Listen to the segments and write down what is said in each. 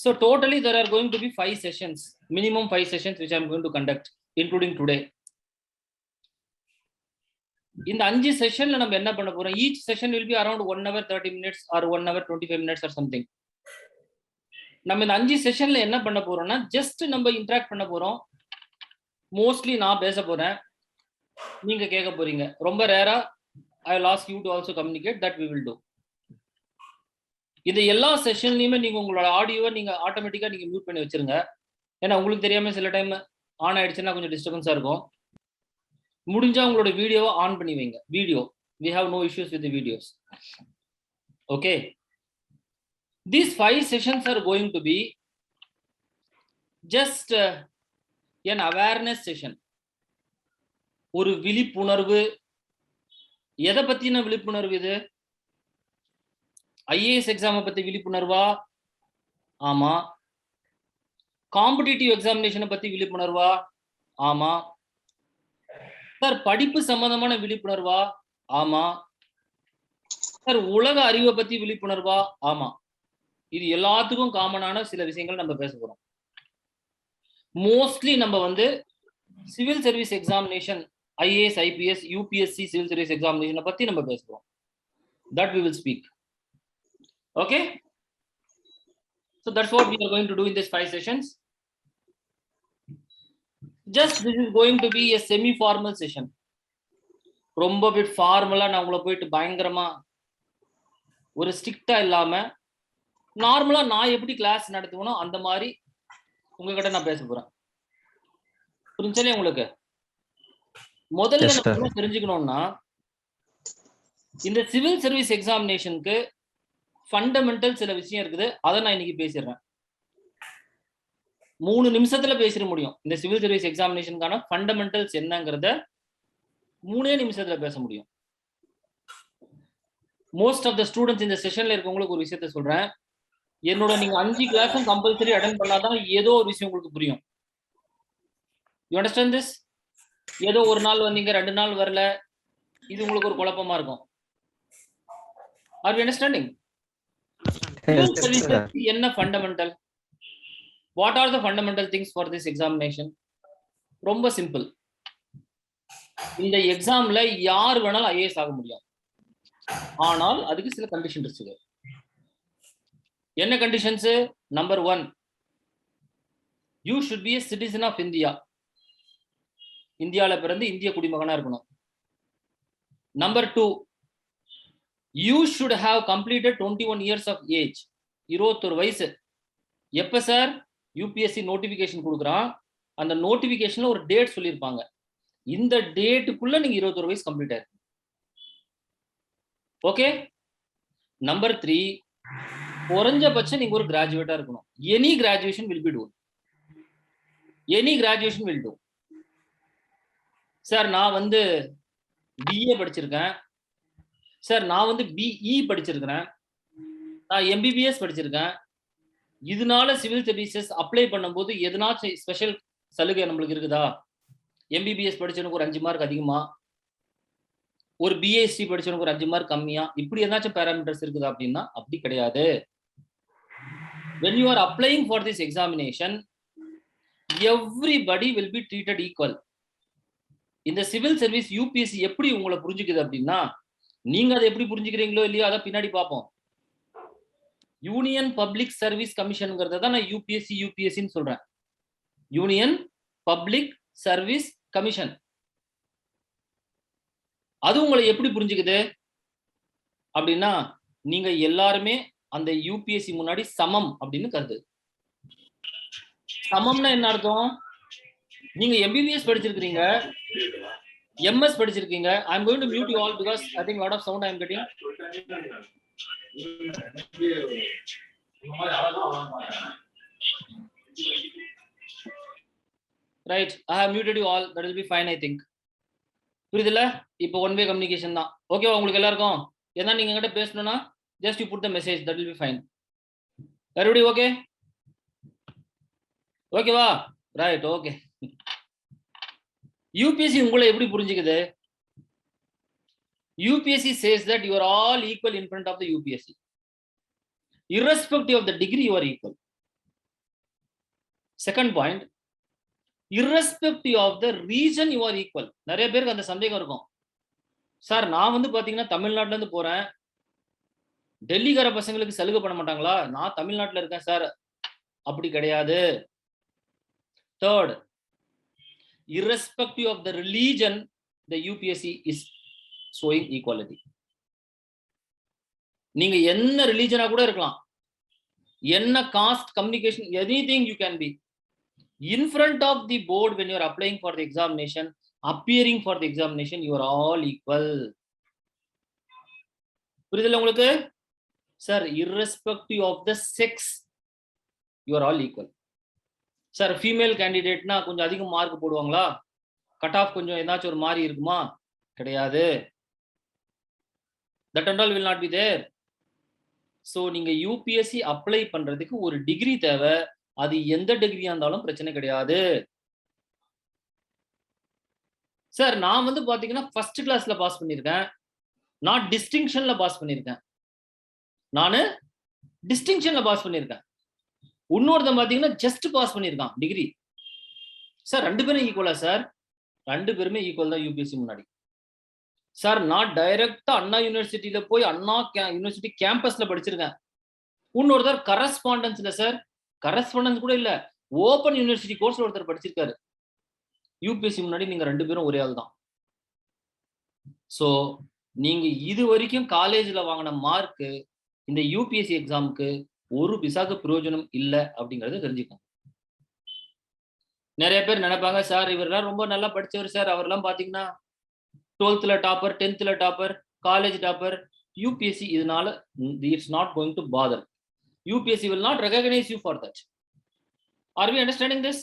So totally there are going to be 5 sessions, minimum 5 sessions which I am going to conduct, including today. In the 5 session நம்ம என்ன பண்ண போறோம், each session will be around 1 hour 30 minutes or 1 hour 25 minutes or something. நம்ம இந்த 5 செஷன்ல என்ன பண்ண போறோம்னா just நம்ம இன்டராக்ட் பண்ண போறோம். மோஸ்ட்லி நான் பேச போறேன், நீங்க கேட்க போறீங்க. ரொம்ப ரேரா I will ask you to also communicate, that we will do. இது எல்லா செஷன்லயுமே நீங்க உங்களோட ஆடியோவை நீங்க ஆட்டோமேட்டிக்கா நீங்க மியூட் பண்ணி வச்சிருங்க. ஏன்னா உங்களுக்கு தெரியாம சில டைம் ஆன் ஆயிடுச்சுன்னா கொஞ்சம் டிஸ்டர்பன்ஸா இருக்கும். முடிஞ்சா உங்களோட வீடியோவை ஆன் பண்ணி வைங்க. Video, we have no issues with the videos. Okay, these 5 sessions are going to be just an awareness session. ஒரு விழிப்புணர்வு. எதை பத்தின விழிப்புணர்வு இது? ஐஏஎஸ் எக்ஸாமை பத்தி விழிப்புணர்வா? ஆமா. காம்படிட்டிவ் எக்ஸாமினேஷனை பத்தி விழிப்புணர்வா? ஆமா. சார் படிப்பு சம்பந்தமான விழிப்புணர்வா? ஆமா. சார் உலக அறிவை பத்தி விழிப்புணர்வா? ஆமா. இது எல்லாத்துக்கும் காமனான சில விஷயங்கள் நம்ம பேச போறோம். மோஸ்ட்லி நம்ம வந்து civil service examination, IAS, IPS, UPSC civil service எக்ஸாமினேஷனை பத்தி நம்ம பேசுறோம். That we will speak. Okay, so that's what we are going to do in this 5 sessions. Just this is going to be a semi formal session. ரொம்ப bit ஃபார்மலா நான் உங்களை போயிட்டு பயங்கரமா ஒரு ஸ்ட்ரிக்டா இல்லாம நார்மலா நான் எப்படி கிளாஸ் நடத்துவேனோ அந்த மாதிரி உங்ககிட்ட நான் பேச போறேன். புரிஞ்சலே உங்களுக்கு? முதல்ல நம்ம தெரிஞ்சுக்கணும்னா இந்த சிவில் சர்வீஸ் எக்ஸாமினேஷனுக்கு ஃபண்டமெண்டல் சில விஷயம் இருக்குது. அதை நான் இன்னைக்கு பேசிடுறேன். 3 நிமிஷத்துல பேசிட முடியும். இந்த சிவில் சர்வீஸ் எக்ஸாமினேஷனுக்கான ஃபண்டமெண்டல்ஸ் என்னங்கிறத 3 நிமிஷத்துல பேச முடியும். மோஸ்ட் ஆஃப் த ஸ்டூடெண்ட்ஸ் இந்த செஷன்ல இருக்கவங்களுக்கு ஒரு விஷயத்த சொல்றேன். என்னோட நீங்க 5 கிளாஸும் கம்பல்சரி அட்டெண்ட் பண்ணாதான் ஏதோ ஒரு விஷயம் உங்களுக்கு புரியும். You understand this? ஏதோ ஒரு நாள் வந்தீங்க, 2 நாள் வரல, இது உங்களுக்கு ஒரு குழப்பமா இருக்கும். Are you understanding? என்ன fundamental? What are the fundamental things for this examination? ரொம்ப சிம்பிள். இந்த எக்ஸாம்ல யார் வேணாலும் ஐஏஎஸ் ஆக முடியும். ஆனால் அதுக்கு சில கண்டிஷன் இருக்கு. என்ன conditions? Number 1, you should be a citizen of India. இந்தியால பிறந்து இந்திய குடிமகனா இருக்கணும். Number 2, you should have completed 21 years of age. 21 வயசு. எப்ப சார்? யூபிஎஸ்சி நோட்டிபிகேஷன் கொடுக்குறான். அந்த நோட்டிபிகேஷன்ல ஒரு டேட் சொல்லியிருப்பாங்க. இந்த டேட்டுக்குள்ள நீங்க 21 வயசு கம்ப்ளீட் ஆயிருக்கு. ஓகே. நம்பர் 3, குறைஞ்சபட்சம் நீங்க ஒரு கிராஜுவேட்டா இருக்கணும். Any graduation will be do. Any graduation will do. Sir நான் வந்து பிஏ படிச்சிருக்கேன், சார் நான் வந்து பிஇ படிச்சிருக்கிறேன், நான் எம்பிபிஎஸ் படிச்சிருக்கேன், இதனால சிவில் சர்வீசஸ் அப்ளை பண்ணும்போது எதனாச்சும் ஸ்பெஷல் சலுகை நம்மளுக்கு இருக்குதா? எம்பிபிஎஸ் படிச்சவனுக்கு ஒரு 5 மார்க் அதிகமா, ஒரு பிஎஸ்சி படிச்சவனுக்கு ஒரு 5 மார்க் கம்மியா, இப்படி ஏதாச்சும் பேராமீட்டர்ஸ் இருக்குதா அப்படின்னா அப்படி கிடையாது. when you are applying for this examination, everybody will be treated equal. இந்த சிவில் சர்வீஸ் யூபிஎஸ்சி எப்படி உங்களை புரிஞ்சுக்குது அப்படின்னா, நீங்க அதை எப்படி புரிஞ்சுக்கிறீங்களோ இல்லையோ அதை பின்னாடி பார்ப்போம். யூனியன் பப்ளிக் சர்வீஸ் கமிஷன்ங்கிறத தான் நான் யூபிஎஸ்சின்னு சொல்றேன். Union public service commission. அது உங்களை எப்படி புரிஞ்சுக்குது அப்படின்னா, நீங்க எல்லாருமே அந்த யூபிஎஸ்சி முன்னாடி சமம் அப்படின்னு கருது. சமம்னா என்ன அர்த்தம்? நீங்க எம்பிபிஎஸ் படிச்சிருக்கீங்க, எம்எஸ் படிச்சிருக்கீங்க. I am going to mute you all because I think a lot of sound I am getting. Right, I have muted you all. That will be fine I think. புரியுதுல? இப்போ one way communication தான். ஓகேவா உங்களுக்கு எல்லாருக்கும்? ஏன்னா நீங்க என்கிட்ட பேசணும்னா just you put the message, that will be fine. Everybody okay? ஓகேவா? Right, okay. யூபிஎஸ்சி உங்களை எப்படி புரிஞ்சுக்குது? UPSC says that you are all equal in front of the UPSC. Irrespective of the degree, you are equal. Second point, irrespective of the region you are equal. நிறைய பேருக்கு அந்த சந்தேகம் இருக்கும். Sir நான் வந்து பாத்தீங்கன்னா தமிழ்நாட்டுல இருந்து போறேன், டெல்லிக்கார பசங்களுக்கு சலுகை பண்ண மாட்டாங்களா? நான் தமிழ்நாட்டுல இருக்கேன் சார். அப்படி கிடையாது. Third, irrespective of the religion, the UPSC is showing equality. நீங்க என்ன ரிலீஜனா கூட இருக்கலாம், என்ன cost, communication, anything you can be. In front of the board when you are applying for the examination, appearing for the examination, you are all equal. புரியுதுல உங்களுக்கு? Sir irrespective of the sex, you are all equal. Sir female கேண்டிடேட்னா கொஞ்சம் அதிகம் mark போடுவாங்களா? Cut off கொஞ்சம் ஏதாச்சும் ஒரு மாதிரி இருக்குமா? கிடையாது. That and all will not be there. So நீங்க யூபிஎஸ்சி அப்ளை பண்றதுக்கு ஒரு டிகிரி தேவை. அது எந்த டிகிரியா இருந்தாலும் பிரச்சனை கிடையாது. சார் நான் வந்து பாத்தீங்கன்னா ஃபர்ஸ்ட் கிளாஸ்ல பாஸ் பண்ணியிருக்கேன், நான் டிஸ்டிங்ஷன்ல பாஸ் பண்ணியிருக்கேன், நானு டிஸ்டிங்ஷன்ல பாஸ் பண்ணியிருக்கேன், இன்னொருத்தன் பாத்தீங்கன்னா ஜஸ்ட் பாஸ் பண்ணியிருக்கான் டிகிரி. சார் ரெண்டு பேரும் ஈக்குவலா? சார் ரெண்டு பேருமே ஈக்குவல் தான் யூபிஎஸ்சி முன்னாடி. சார் நான் டைரக்டா அண்ணா யூனிவர்சிட்டியில போய் அண்ணா யூனிவர்சிட்டி கேம்பஸ்ல படிச்சிருக்கேன், இன்னொருத்தர் கரஸ்பாண்டன்ஸ்ல, சார் கரஸ்பாண்டன்ஸ் கூட இல்ல, ஓபன் யூனிவர்சிட்டி கோர்ஸ்ல ஒருத்தர் படிச்சிருக்காரு. யூபிஎஸ்சி முன்னாடி நீங்க ரெண்டு பேரும் ஒரே ஆள் தான். சோ நீங்க இது வரைக்கும் காலேஜ்ல வாங்கின மார்க் இந்த யூபிஎஸ்சி எக்ஸாமுக்கு ஒரு பிசாக்கு பிரயோஜனம் இல்ல அப்படிங்கறத தெரிஞ்சுக்கோங்க. நிறைய பேர் நினைப்பாங்க, சார் இவரெல்லாம் ரொம்ப நல்லா படிச்சவர் சார், அவரெல்லாம் பாத்தீங்கன்னா 12th topper, 10th topper, college topper. UPSC இதனால it's not going to bother. UPSC will not recognize you for that. Are we understanding this?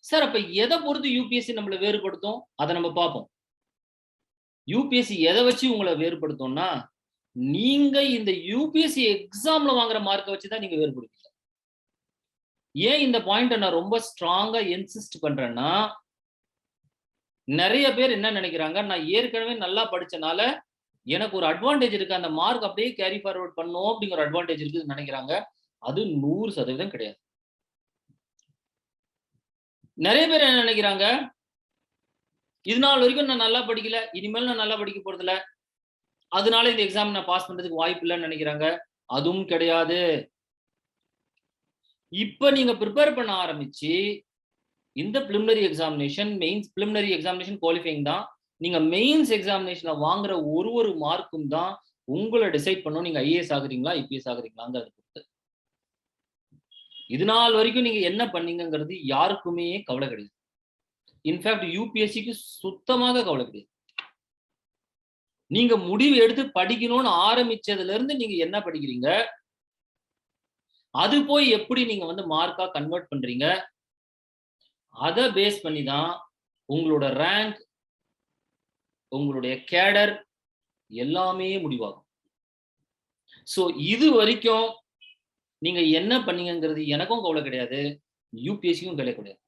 Sir அப்ப எதை பொறுத்து யூபிஎஸ்சி நம்மளை வேறுபடுத்தும் அதை நம்ம பார்ப்போம். யூபிஎஸ்சி எதை வச்சு உங்களை வேறுபடுத்தும்னா, நீங்க இந்த யூபிஎஸ்சி எக்ஸாம்ல வாங்குற மார்க்கை வச்சுதான் நீங்க வேறுபடுவீங்க. ஏன் இந்த பாயிண்ட நான் ரொம்ப ஸ்ட்ராங்கா இன்சிஸ்ட் பண்றேன்னா, நிறைய பேர் என்ன நினைக்கிறாங்க, நான் ஏற்கனவே நல்லா படிச்சனால எனக்கு ஒரு அட்வான்டேஜ் இருக்கு, அந்த மார்க் அப்படியே கேரி ஃபார்வர்ட் பண்ணும் அப்படிங்கிற ஒரு அட்வான்டேஜ் இருக்குன்னு நினைக்கிறாங்க. அது 100% கிடையாது. நிறைய பேர் என்ன நினைக்கிறாங்க, இது நாள் வரைக்கும் நான் நல்லா படிக்கல, இனிமேல் நான் நல்லா படிக்க போறது இல்ல, அதனால இந்த எக்ஸாம் நான் பாஸ் பண்றதுக்கு வாய்ப்பு இல்லைன்னு நினைக்கிறாங்க. அதுவும் கிடையாது. இப்ப நீங்க ப்ரிப்பேர் பண்ண ஆரம்பிச்சு இந்த preliminary examination, mains preliminary examination qualifying தான். நீங்க மெயின்ஸ் எக்ஸாமினேஷன்ல வாங்குற ஒரு மார்க்கும் தான் உங்களை டிசைட் பண்ணும் நீங்க ஐஏஎஸ் ஆகுறீங்களா ஐபிஎஸ் ஆகுறீங்களாங்கிறத பொறுத்து. இது நாள் வரைக்கும் நீங்க என்ன பண்ணீங்கிறது யாருக்குமே கவலை கிடையாது. இன்ஃபேக்ட் யூபிஎஸ்சிக்கு சுத்தமாக கவலை கிடையாது. நீங்க முடிவு எடுத்து படிக்கணும்னு ஆரம்பிச்சதுல இருந்து நீங்க என்ன படிக்கிறீங்க, அது போய் எப்படி நீங்க வந்து மார்க்கா கன்வெர்ட் பண்றீங்க, அதை பேஸ் பண்ணி தான் உங்களோட ரேங்க், உங்களுடைய கேடர் எல்லாமே முடிவாகும். சோ இது வரைக்கும் நீங்க என்ன பண்ணீங்கிறது எனக்கும் கவலை கிடையாது, யூபிஎஸ்சிக்கும் கவலை கிடையாது.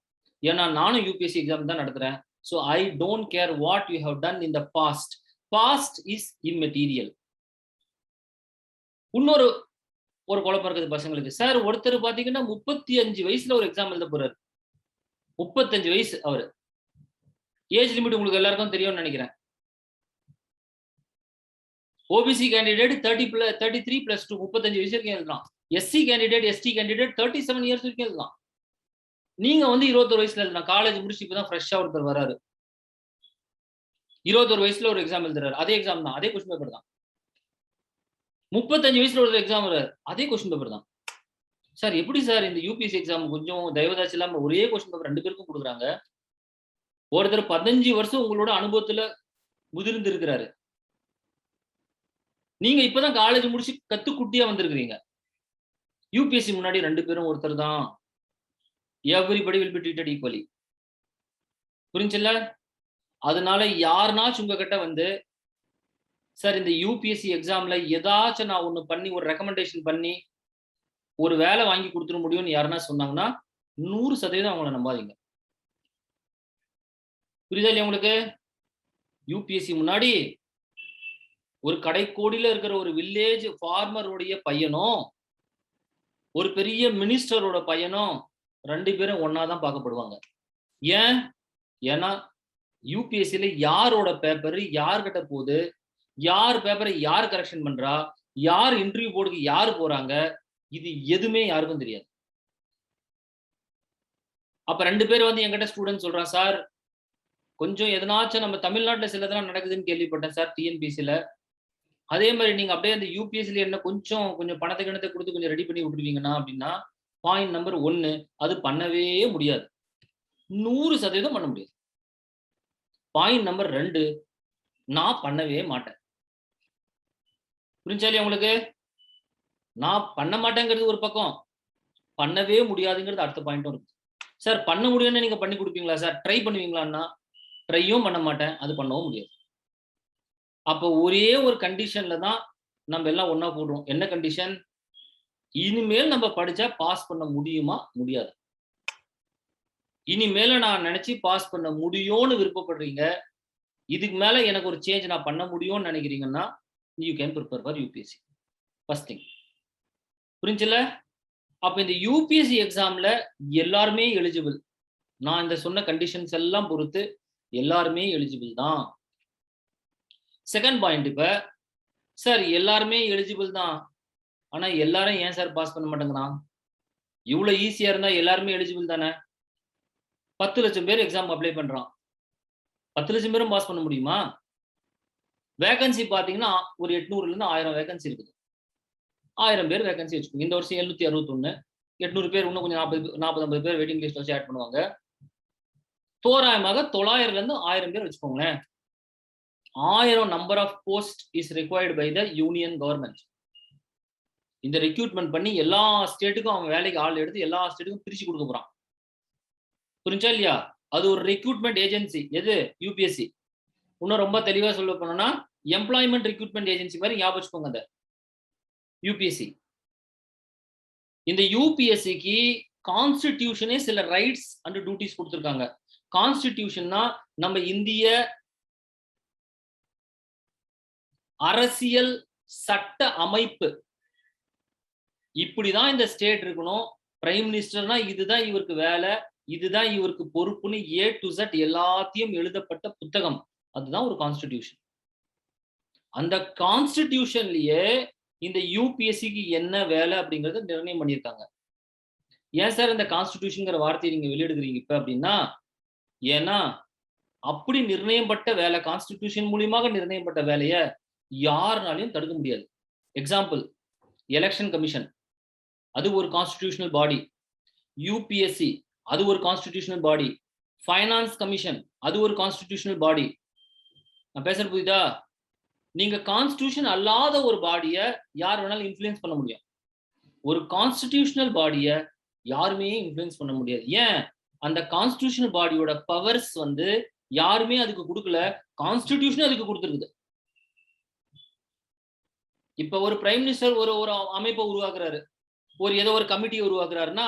ஏன்னா நானும் யூபிஎஸ்சி எக்ஸாம் தான் நடத்துறேன். So I don't care what you have done in the past. Past is immaterial. இன்னொரு குழப்பம் இருக்குது பசங்களுக்கு. சார் ஒருத்தர் பாத்தீங்கன்னா 35 வயசுல ஒரு எக்ஸாம் எழுத போறாரு. 35 வயசு அவரு. ஏஜ் லிமிட் உங்களுக்கு எல்லாருக்கும் தெரியும்னு நினைக்கிறேன். ஓபிசி கேண்டிடேட் 33+2 35 வயசு வரைக்கும் எழுதலாம். SC candidate, ST candidate 37 years வரைக்கும் எழுதலாம். நீங்க வந்து 21 வயசுல எழுதலாம். காலேஜ் முடிச்சு இப்பதான் ஃப்ரெஷ்ஷா ஒருத்தர் வராரு, 21 வயசுல ஒரு எக்ஸாம் எழுதுறாரு. அதே எக்ஸாம் தான், அதே கொஸ்டின் பேப்பர் தான். 35 வயசுல ஒரு எக்ஸாம் வராரு, அதே கொஸ்டின் பேப்பர் தான். சார் எப்படி சார் இந்த யூபிஎஸ்சி எக்ஸாம் கொஞ்சம் தயவுதாச்சு இல்லாம ஒரே கொஸ்டின் பேப்பர் 2 பேருக்கும் கொடுக்குறாங்க? ஒருத்தர் 15 வருஷம் உங்களோட அனுபவத்துல முதிர்ந்து இருக்கிறாரு, நீங்க இப்பதான் காலேஜ் முடிச்சு கத்துக்குட்டியா வந்திருக்கிறீங்க. யூபிஎஸ்சி முன்னாடி 2 பேரும் ஒருத்தர் தான். Everybody will be treated equally. புரிஞ்சுல? அதனால யாருனாச்சும் உங்ககிட்ட வந்து, சார் இந்த யூபிஎஸ்சி எக்ஸாம்ல ஏதாச்சும் நான் ஒண்ணு பண்ணி ஒரு ரெக்கமெண்டேஷன் பண்ணி ஒரு வேலை வாங்கி கொடுத்துட முடியும்னு யாருன்னா சொன்னாங்கன்னா 100% அவங்கள நம்பாதீங்க. புரியுதா இல்லையா உங்களுக்கு? யூபிஎஸ்சி முன்னாடி ஒரு கடைக்கோடியில இருக்கிற ஒரு வில்லேஜ் ஃபார்மருடைய பையனும் ஒரு பெரிய மினிஸ்டரோட பையனும் 2 பேரும் ஒன்னாதான் பார்க்கப்படுவாங்க. ஏன்? ஏன்னா யூபிஎஸ்சில யாரோட பேப்பர் யார்கிட்ட போகுது, யார் பேப்பரை யார் கரெக்ஷன் பண்றா, யார் இன்டர்வியூ போர்டுக்கு யார் போறாங்க, இது எதுவுமே யாருக்கும் தெரியாது. அப்ப 2 பேர் வந்து என்கிட்ட ஸ்டூடெண்ட் சொல்றான், சார் கொஞ்சம் எதனாச்சும் நம்ம தமிழ்நாட்டுல சிலதெல்லாம் நடக்குதுன்னு கேள்விப்பட்டேன் சார் டிஎன்பிசில. அதே மாதிரி நீங்க அப்படியே அந்த யூபிஎஸ்சில என்ன கொஞ்சம் பணத்தை கிணத்தை கொடுத்து கொஞ்சம் ரெடி பண்ணி விட்டுருவீங்கன்னா அப்படின்னா, பாயிண்ட் நம்பர் 1 அது பண்ணவே முடியாது. 100% பண்ண முடியாது. பாயிண்ட் நம்பர் 2 நான் பண்ணவே மாட்டேன். புரிஞ்சா இல்லையா உங்களுக்கு? நான் பண்ண மாட்டேங்கிறது ஒரு பக்கம், பண்ணவே முடியாதுங்கிறது அடுத்த பாயிண்ட்டும் இருக்கு. சார் பண்ண முடியும்னு நீங்க பண்ணி கொடுப்பீங்களா சார்? ட்ரை பண்ணுவீங்களான்னா, ட்ரையும் பண்ண மாட்டேன், அது பண்ணவும் முடியாது. அப்போ ஒரே ஒரு கண்டிஷன்ல தான் நம்ம எல்லாம் ஒண்ணா போடுறோம். என்ன கண்டிஷன்? இனிமேல் நம்ம படிச்சா பாஸ் பண்ண முடியுமா? முடியாது. இனிமேல நான் நினைச்சு பாஸ் பண்ண முடியும்னு விருப்பப்படுறீங்க. இதுக்கு மேல எனக்கு ஒரு சேஞ்ச் நான் பண்ண முடியும்னு நினைக்கிறீங்கன்னா, you can prepare for UPSC. First thing. புரிஞ்சுல? அப்ப இந்த யூபிஎஸ்சி எக்ஸாம்ல எல்லாருமே எலிஜிபிள். நான் இந்த சொன்ன கண்டிஷன்ஸ் எல்லாம் பொறுத்து எல்லாருமே எலிஜிபிள் தான். செகண்ட் பாயிண்ட், இப்ப சார் எல்லாருமே எலிஜிபிள் தான், ஆனா எல்லாரும் ஏன் சார் பாஸ் பண்ண மாட்டேங்கிறான்? இவ்வளவு ஈஸியா இருந்தா எல்லாருமே எலிஜிபிள் தானே? 10 லட்சம் பேர் எக்ஸாம் அப்ளை பண்றான். 10 லட்சம் பேரும் பாஸ் பண்ண முடியுமா? வேகன்சி பாத்தீங்கன்னா ஒரு 800ல இருந்து 1000 வேகன்சி இருக்குது. 1000 பேர் வேகன்சி வச்சுக்கோங்க. இந்த வருஷம் 761, 800 பேர் இன்னும் கொஞ்சம் 40-50 பேர் வெயிட்டிங் லிஸ்ட் வச்சு ஆட் பண்ணுவாங்க. தோராயமாக 900ல இருந்து 1000 பேர் வச்சுக்கோங்களேன். 1000 number of post is required by the union government. இந்த ரெக்ரூட்மெண்ட் பண்ணி எல்லா ஸ்டேட்டுக்கும் அவன் வேலைக்கு ஆள் எடுத்து எல்லா ஸ்டேட்டுக்கும் பிரிச்சு கொடுக்க போறான். புரிஞ்சா இல்லையா? அது ஒரு ரெக்ரூட்மெண்ட் ஏஜென்சி. எது? யூபிஎஸ்சி. இன்னும் ரொம்ப தெளிவா சொல்ல போனோம்னா எம்ப்ளாய்மெண்ட் ரெக்ரூட்மெண்ட் ஏஜென்சி மாதிரி ஞாபகம் வச்சுக்கோங்க அந்த யூபிஎஸ்சி. இந்த யூபிஎஸ்சிக்கு கான்ஸ்டிடியூஷனே சில ரைட்ஸ் அண்ட் டியூட்டிஸ் கொடுத்திருக்காங்க. கான்ஸ்டிடியூஷன்னா நம்ம இந்திய அரசியல் சட்ட அமைப்பு. இப்படிதான் இந்த ஸ்டேட் இருக்கணும். பிரைம் மினிஸ்டர்னா இதுதான் இவருக்கு வேலை, இதுதான் இவருக்கு பொறுப்புன்னு A to Z எல்லாத்தையும் எழுதப்பட்ட புத்தகம். அதுதான் ஒரு கான்ஸ்டிடியூஷன். அந்த கான்ஸ்டிடியூஷன்லயே இந்த யூபிஎஸ்சிக்கு என்ன வேலை அப்படிங்கறத நிர்ணயம் பண்ணியிருக்காங்க. ஏன் சார் இந்த கான்ஸ்டிடியூஷன்ங்கிற வார்த்தையை நீங்க வெளியிடுகிறீங்க இப்ப அப்படின்னா, ஏன்னா அப்படி நிர்ணயப்பட்ட வேலை, கான்ஸ்டிடியூஷன் மூலியமாக நிர்ணயப்பட்ட வேலையை யாருனாலையும் தடுக்க முடியாது. எக்ஸாம்பிள், எலெக்ஷன் கமிஷன், அது ஒரு கான்ஸ்டிடியூஷனல் பாடி. யூபிஎஸ்சி அது ஒரு கான்ஸ்டிடியூஷனல் பாடி. ஃபைனான்ஸ் கமிஷன் அது ஒரு கான்ஸ்டிடியூஷனல் பாடி. நான் பேசுறது புரியுதா? நீங்க கான்ஸ்டிடியூஷன் அல்லாத ஒரு பாடியை யார் வேணாலும் இன்ஃப்ளூயன்ஸ் பண்ண முடியும். ஒரு கான்ஸ்டிடியூஷனல் பாடியை யாருமே இன்ஃப்ளூயன்ஸ் பண்ண முடியாது. ஏன்? அந்த கான்ஸ்டிடியூஷனல் பாடியோட பவர்ஸ் வந்து யாருமே அதுக்கு கொடுக்கல, கான்ஸ்டிடியூஷன் அதுக்கு கொடுத்துருக்குது. இப்ப ஒரு பிரைம் மினிஸ்டர் ஒரு அமைப்பை உருவாக்குறாரு, ஏதோ ஒரு கமிட்டியை உருவாக்குறாருன்னா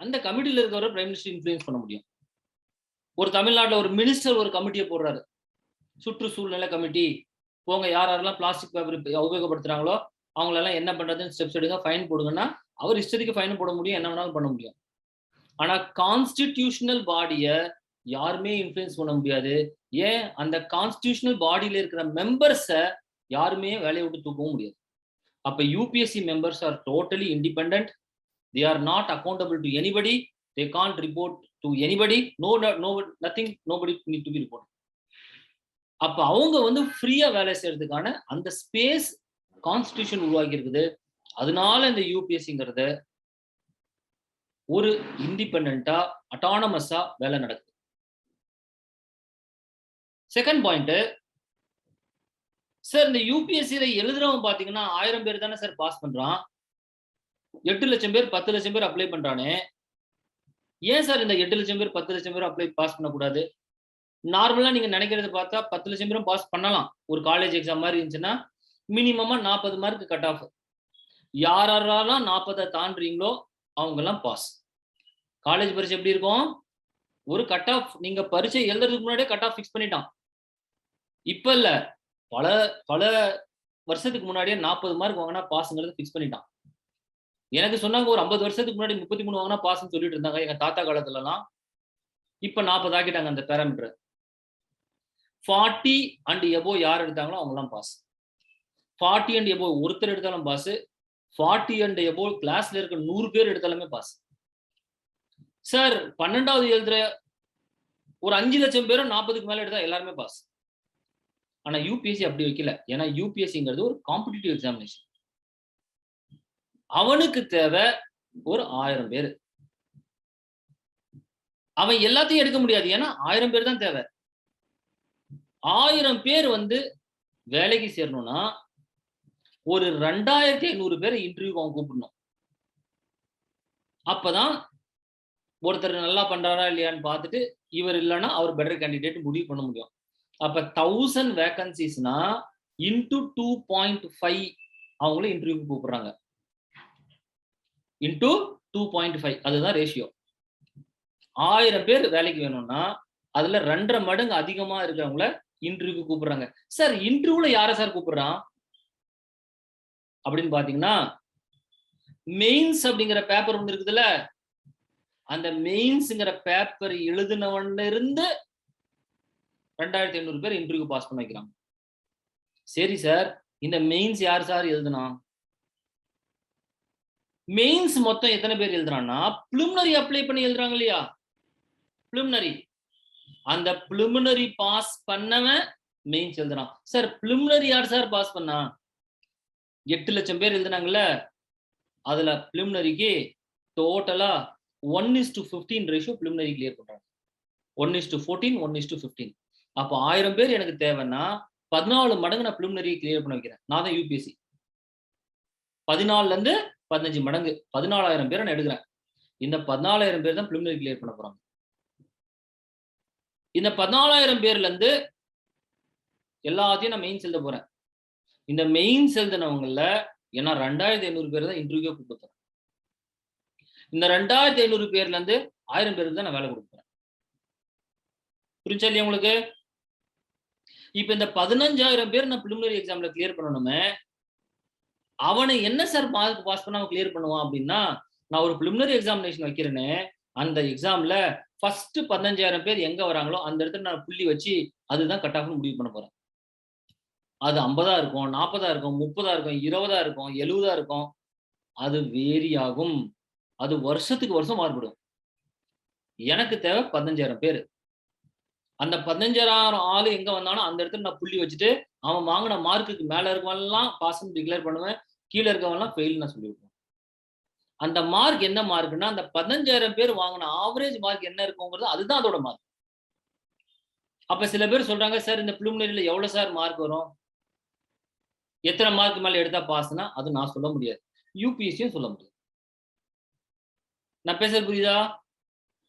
அந்த கமிட்டியில இருக்கிறவரை பிரைம் மினிஸ்டர் இன்ஃப்ளூயன்ஸ் பண்ண முடியும். ஒரு தமிழ்நாட்டில் ஒரு மினிஸ்டர் ஒரு கமிட்டியை போடுறாரு, சுற்றுச்சூழ்நிலை கமிட்டி, போங்க யார் யாரெல்லாம் பிளாஸ்டிக் பேப்பர் உபயோகப்படுத்துறாங்களோ அவங்களெல்லாம் என்ன பண்றதுன்னு ஸ்டெப்ஸ் எடுங்க, ஃபைன் போடுங்கன்னா அவர் இஷ்டத்துக்கு ஃபைன் போட முடியும், என்ன வேணாலும் பண்ண முடியும். ஆனா கான்ஸ்டிடியூஷனல் பாடியை யாருமே இன்ஃப்ளூயன்ஸ் பண்ண முடியாது. ஏன்? அந்த கான்ஸ்டிடியூஷனல் பாடியில இருக்கிற மெம்பர்ஸை யாருமே வேலையை விட்டு தூக்கவும் முடியாது. அப்ப UPSC members are totally independent. They are not accountable to anybody. They can't report to anybody. Nothing, nobody need to be reported. அப்ப அவங்க வந்து ஃப்ரீயா வேலை செய்யறதுக்கான அந்த ஸ்பேஸ் கான்ஸ்டிடியூஷன் உருவாக்கி இருக்குது. அதனால இந்த யூபிஎஸ்சிங்கிறத ஒரு இண்டிபெண்டா அட்டானமஸா வேலை நடக்குது. செகண்ட் பாயிண்ட், சார் இந்த யூபிஎஸ்சியில எழுதுறவங்க பாத்தீங்கன்னா 1000 பேர் தானே சார் பாஸ் பண்றான், 8 லட்சம் பேர் 10 லட்சம் பேர் அப்ளை பண்றானே, ஏன் சார் இந்த 8 லட்சம் பேர் 10 லட்சம் பேர் அப்ளை பாஸ் பண்ணக்கூடாது? நார்மலா நீங்க நினைக்கிறத பார்த்தா 10 லட்சம் பேரும் பாஸ் பண்ணலாம். ஒரு காலேஜ் எக்ஸாம் மாதிரி இருந்துச்சுன்னா மினிமமா 40 மார்க் கட் ஆஃப். யாரெல்லாம் 40 தாண்டுறீங்களோ அவங்க எல்லாம் பாஸ். காலேஜ் பரீட்சை எப்படி இருக்கும்? ஒரு கட் ஆஃப், நீங்க பரீட்சை எழுதுறதுக்கு முன்னாடியே கட் ஆஃப் ஃபிக்ஸ் பண்ணிட்டான். இப்ப இல்ல, பல வருஷத்துக்கு முன்னாடியே 40 மார்க் வாங்கினா பாஸ்ங்கிறது ஃபிக்ஸ் பண்ணிட்டான். எனக்கு சொன்னாங்க ஒரு 50 வருஷத்துக்கு முன்னாடி 33 வாங்கினா பாஸ்ன்னு சொல்லிட்டு இருந்தாங்க எங்க தாத்தா காலத்துலலாம். இப்ப 40 ஆக்கிட்டாங்க அந்த பேராமீட்டர். 40 அண்ட் எபோவ் யார் எடுத்தாங்களோ அவங்கலாம் பாஸ். 40 அண்ட் எபோவ் ஒருத்தர் எடுத்தாலும் பாஸ். 40 அண்ட் எபோவ் கிளாஸ்ல இருக்க 100 பேர் எடுத்தாலுமே பாஸ். சார் 12வது எழுதுற ஒரு 5 லட்சம் பேரும் 40க்கு மேல எடுத்தா எல்லாருமே பாஸ். ஆனா யூபிஎஸ்சி அப்படி வைக்கல. ஏன்னா யூபிஎஸ்சிங்கிறது ஒரு காம்படிட்டிவ் எக்ஸாமினேஷன். அவனுக்கு தேவை ஒரு 1000 பேர். அவன் எல்லாத்தையும் எடுக்க முடியாது. ஏன்னா 1000 பேர் தான் தேவை. 1000 பேர் வந்து வேலைக்கு சேரணும்னா ஒரு 2500 பேரை இன்டர்வியூக்கு அவன் கூப்பிடணும். அப்பதான் ஒருத்தர் நல்லா பண்றாரா இல்லையான்னு பார்த்துட்டு இவர் இல்லைன்னா அவர் பெட்டர் கேண்டிடேட் முடிவு பண்ண முடியும். அப்ப 1000 வேகன்சிஸ்னா இன்டூ 2.5 அவங்கள இன்டர்வியூக்கு கூப்பிடுறாங்க. இன்டூ 2.5 அதுதான் ரேஷியோ. 1000 பேர் வேலைக்கு வேணும்னா அதுல 2.5 மடங்கு அதிகமா இருக்கிறவங்கள இன்டர்வியூக்கு கூப்பிடுறாங்க. சார் இன்டர்வியூல யார சார் கூப்பிடுறான் அப்படின்னு பாத்தீங்கன்னா மெயின்ஸ் அப்படிங்கிற பேப்பர் ஒன்று இருக்குதுல்ல, அந்த மெயின்ஸ்ங்கிற பேப்பர் எழுதினவன்ல இருந்து 2500 பேர் இன்டர்வியூ பாஸ் பண்ண வைக்கிறாங்க. சரி சார், இந்த மெயின்ஸ் யார் சார் எழுதுனா? மெயின்ஸ் மொத்தம் எத்தனை பேர் எழுதுறான்னா பிலிமினரி அப்ளை பண்ணி எழுதுறாங்க இல்லையா, பிலிமினரி. அந்த பிலிமினரி பாஸ் பண்ணவன் மெயின்ஸ் எழுதுறான். சார் பிலிமினரி யார் சார் பாஸ் பண்ணா? 8 லட்சம் பேர் எழுதுனாங்கல்ல, அதுல பிலிமினரிக்கு டோட்டலா 1:15 ரேஷியோ பிலிமினரி கிளியர் பண்றாங்க. 1:14, 1:15. அப்போ 1000 பேர் எனக்கு தேவைன்னா 14 மடங்கு நான் பிலிமினரி கிளியர் பண்ண வைக்கிறேன். நான் தான் யூபிஎஸ்சி. 14ல இருந்து 15 மடங்கு 14,000 பேரை நான் எடுக்கிறேன். இந்த 14,000 பேர் தான் பிலிமினரி கிளியர் பண்ண போறாங்க. இந்த 14,000 பேர்ல இருந்து எல்லாத்தையும் நான் மெயின்ஸ் எழுத போறேன். இந்த மெயின்ஸ் எழுதினவங்கல ஏன்னா 2500 பேர் தான் இன்டர்வியூ கூப்பிட்டு. இந்த 2500 பேர்ல இருந்து 1000 பேருக்கு தான் நான் வேலை கொடுப்பேன். புரிஞ்சா இல்லையா உங்களுக்கு? இப்ப இந்த 15,000 பேர் நான் பிலிமினரி எக்ஸாம்ல கிளியர் பண்ணணுமே, அவனை என்ன சார் மார்க் பாஸ் பண்ண அவன் கிளியர் பண்ணுவான் அப்படின்னா, நான் ஒரு பிலிமினரி எக்ஸாமினேஷன் வைக்கிறேன்னு அந்த எக்ஸாம்ல ஃபர்ஸ்ட் 15,000 பேர் எங்க வராங்களோ அந்த இடத்துல நான் புள்ளி வச்சு அதுதான் கட் ஆஃப்னு முடிவு பண்ண போறேன். அது 50ஆ இருக்கும், 40ஆ இருக்கும், 30ஆ இருக்கும், 20ஆ இருக்கும், 70ஆ இருக்கும். அது வேரி ஆகும். அது வருஷத்துக்கு வருஷம் மாறுபடும். எனக்கு தேவை 15,000 பேர். அந்த 15,000 ஆளு எங்க வந்தானோ அந்த இடத்துல நான் புள்ளி வச்சுட்டு அவன் வாங்கின மார்க்குக்கு மேல இருக்கவன்லாம் பாஸ்ன்னு டிக்ளேர் பண்ணுவேன், கீழே இருக்கவன்லாம் ஃபெயில் நான் சொல்லிவிடுவேன். அந்த மார்க் என்ன மார்க்னா அந்த 15,000 பேர் வாங்கின ஆவரேஜ் மார்க் என்ன இருக்குங்கிறது அதுதான் அதோட மார்க். அப்ப சில பேர் சொல்றாங்க சார் இந்த பிலிமினரியில எவ்வளவு சார் மார்க் வரும், எத்தனை மார்க் மேல எடுத்தா பாஸ்னா அது நான் சொல்ல முடியாது, யூபிஎஸ்சியும் சொல்ல முடியாது. நான் பேசுறது புரியுதா?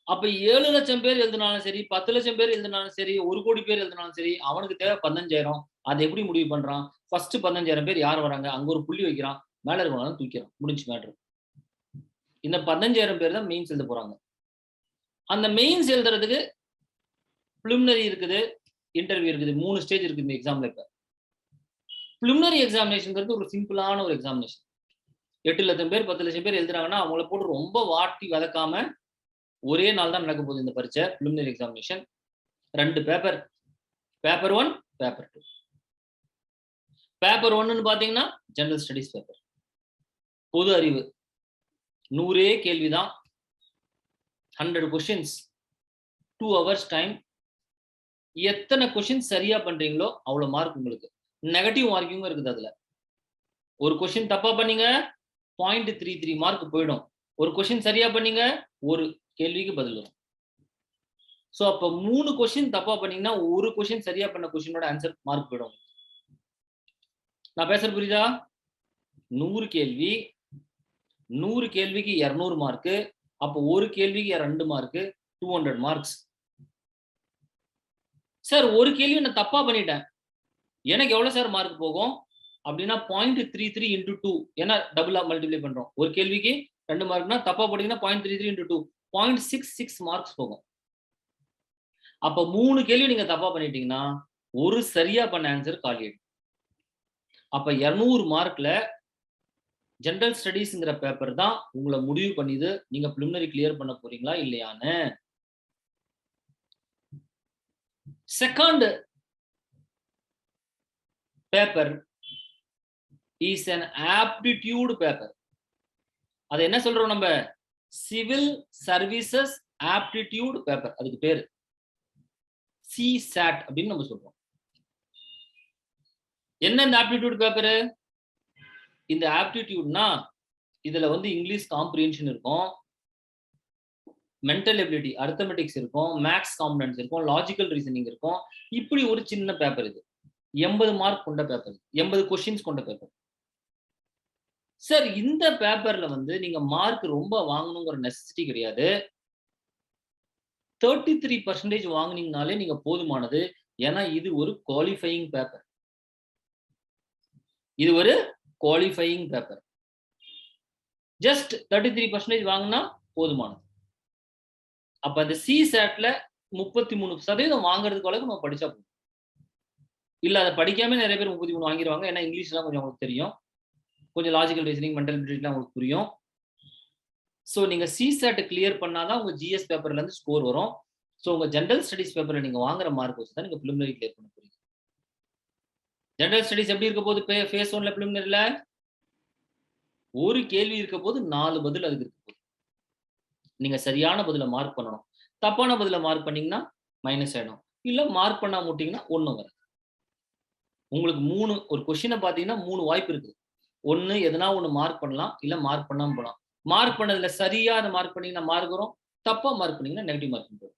அப்ப 7 லட்சம் பேர் எழுதினாலும் சரி, 10 லட்சம் பேர் எழுதினாலும் சரி, 1 கோடி பேர் எழுதினாலும் சரி, அவனுக்கு தேவை 15,000. அதை எப்படி முடிவு பண்றான்? ஃபர்ஸ்ட் 15,000 பேர் யார் வராங்க அங்க ஒரு புள்ளி வைக்கிறான், மேல இருக்கவங்க தூக்கிறான், முடிஞ்சு மேட்டர். இந்த 15,000 பேர் தான் மெயின்ஸ் எழுத போறாங்க. அந்த மெயின்ஸ் எழுதுறதுக்கு பிலிமினரி இருக்குது, இன்டர்வியூ இருக்குது, 3 ஸ்டேஜ் இருக்கு இந்த எக்ஸாம்ல. இப்ப பிலிமினரி எக்ஸாமினேஷன்ங்கிறது ஒரு சிம்பிளான ஒரு எக்ஸாமினேஷன். 8 லட்சம் பேர் 10 லட்சம் பேர் எழுதுறாங்கன்னா அவங்கள போட்டு ரொம்ப வாட்டி வதக்காம ஒரே நாள் தான் நடக்க போகுது இந்த பரீட்சை, preliminary examination. 2 paper, paper 1, paper 2. Paper 1ன்னு பாத்தீங்கன்னா ஜெனரல் ஸ்டடீஸ் பேப்பர், பொது அறிவு. 100 கேள்விதான், 100 கொஸ்டின்ஸ், 2 hours டைம். எத்தனை கொஸ்டின் சரியா பண்றீங்களோ அவ்வளவு மார்க் உங்களுக்கு. நெகட்டிவ் மார்க்கிங் இருக்குது அதுல. ஒரு கொஸ்டின் தப்பா பண்ணீங்க 0.33 மார்க் போயிடும். ஒரு கொஸ்டின் சரியா பண்ணீங்க ஒரு கேள்விக்கு பதில் வரும். சோ அப்ப 3 கொஸ்டின் தப்பா பண்ணீங்கன்னா ஒரு கொஸ்டின் சரியா பண்ண கொஸ்டினோட ஆன்சர் மார்க் போயிடும். நான் பேசுறது புரியுதா? 100 கேள்வி, 100 கேள்விக்கு 200 மார்க். அப்ப ஒரு கேள்விக்கு 2 மார்க், 200 மார்க்ஸ். சார் ஒரு கேள்வி நான் தப்பா பண்ணிட்டேன், எனக்கு எவ்வளவு சார் மார்க் போகும் அப்படின்னா 0.33 into 2, ஏன்னா டபுளா மல்டிப்ளை பண்றோம். ஒரு கேள்விக்கு 2 மார்க்னா தப்பா போட்டீங்கன்னா 0.33 into 2, 0.66 மார்க்ஸ் போகும். அப்ப 3 கேள்வி நீங்க தப்பா பண்ணிட்டீங்கன்னா ஒரு சரியா பண்ண ஆன்சர் காலி ஆயிடும். அப்ப 200 மார்க்ல ஜெனரல் ஸ்டடீஸ்ங்கிற பேப்பர் தான் உங்களை முடிவு பண்ணிது நீங்க preliminary கிளியர் பண்ண போறீங்களா இல்லையான்னு. Second paper is an aptitude paper. அது என்ன சொல்றோம் நம்ம? சிவில் சர்வீசஸ் ஆப்டிடியூட் பேப்பர், அதுக்கு பேரு CSAT அப்படின்னு நம்ம சொல்றோம். என்ன இந்த ஆப்டிடியூட் பேப்பர்? இந்த ஆப்டிடியூட்னா இதுல வந்து இங்கிலீஷ் காம்ப்ரிஹென்ஷன் இருக்கும், மென்டல் எபிலிட்டி அரித்மெட்டிக்ஸ் இருக்கும், மேக்ஸ் காம்பனன்ட்ஸ் இருக்கும், லாஜிக்கல் ரீசனிங் இருக்கும். இப்படி ஒரு சின்ன பேப்பர் இது. 80 மார்க் கொண்ட பேப்பர், 80 கொஸ்டின்ஸ் கொண்ட பேப்பர். சார் இந்த பேப்பர்ல வந்து நீங்க மார்க் ரொம்ப வாங்கணுங்கிற நெசசிட்டி கிடையாது. 33% வாங்குனீங்கனாலே நீங்க போதுமானது. ஏன்னா இது ஒரு குவாலிஃபையிங் பேப்பர். இது ஒரு குவாலிஃபையிங் பேப்பர். ஜஸ்ட் 33% வாங்கினா போதுமானது. அப்ப அந்த CSATல 33% வாங்குறதுக்கு அளவுக்கு நம்ம படிச்சா போதும். இல்ல அதை படிக்காம நிறைய பேர் 33 வாங்கிடுவாங்க. ஏன்னா இங்கிலீஷ்லாம் கொஞ்சம் அவங்களுக்கு தெரியும், கொஞ்சம் லாஜிக்கல் ரீசனிங் மென்டல் எபிலிட்டிலாம் உங்களுக்கு புரியும். ஸோ நீங்க CSAT கிளியர் பண்ணாதான் உங்க GS பேப்பர்ல இருந்து ஸ்கோர் வரும். ஸோ உங்க ஜெனரல் ஸ்டடீஸ் பேப்பர்ல நீங்க வாங்குற மார்க் வச்சு தான் நீங்க preliminary கிளியர் பண்ண போறீங்க. ஜெனரல் ஸ்டடீஸ் எப்படி இருக்க போகுது? ஃபேஸ் 1ல preliminaryல ஒரு கேள்வி இருக்க போது 4 பதில் அதுக்கு இருக்க போகுது. நீங்க சரியான பதில மார்க் பண்ணணும். தப்பான பதில மார்க் பண்ணீங்கன்னா மைனஸ் ஆயிடும். இல்ல மார்க் பண்ணாம விட்டீங்கன்னா 1 வராது. உங்களுக்கு 3 ஒரு கொஸ்டினை பார்த்தீங்கன்னா 3 வாய்ப்பு இருக்கு. ஒன்னு எதனா ஒன்னு மார்க் பண்ணலாம், இல்ல மார்க் பண்ணாம போலாம். மார்க் பண்ணதுல சரியா அதை மார்க் பண்ணீங்கன்னா மார்க் வரும், தப்பா மார்க் பண்ணீங்கன்னா நெகட்டிவ் மார்க் வரும்.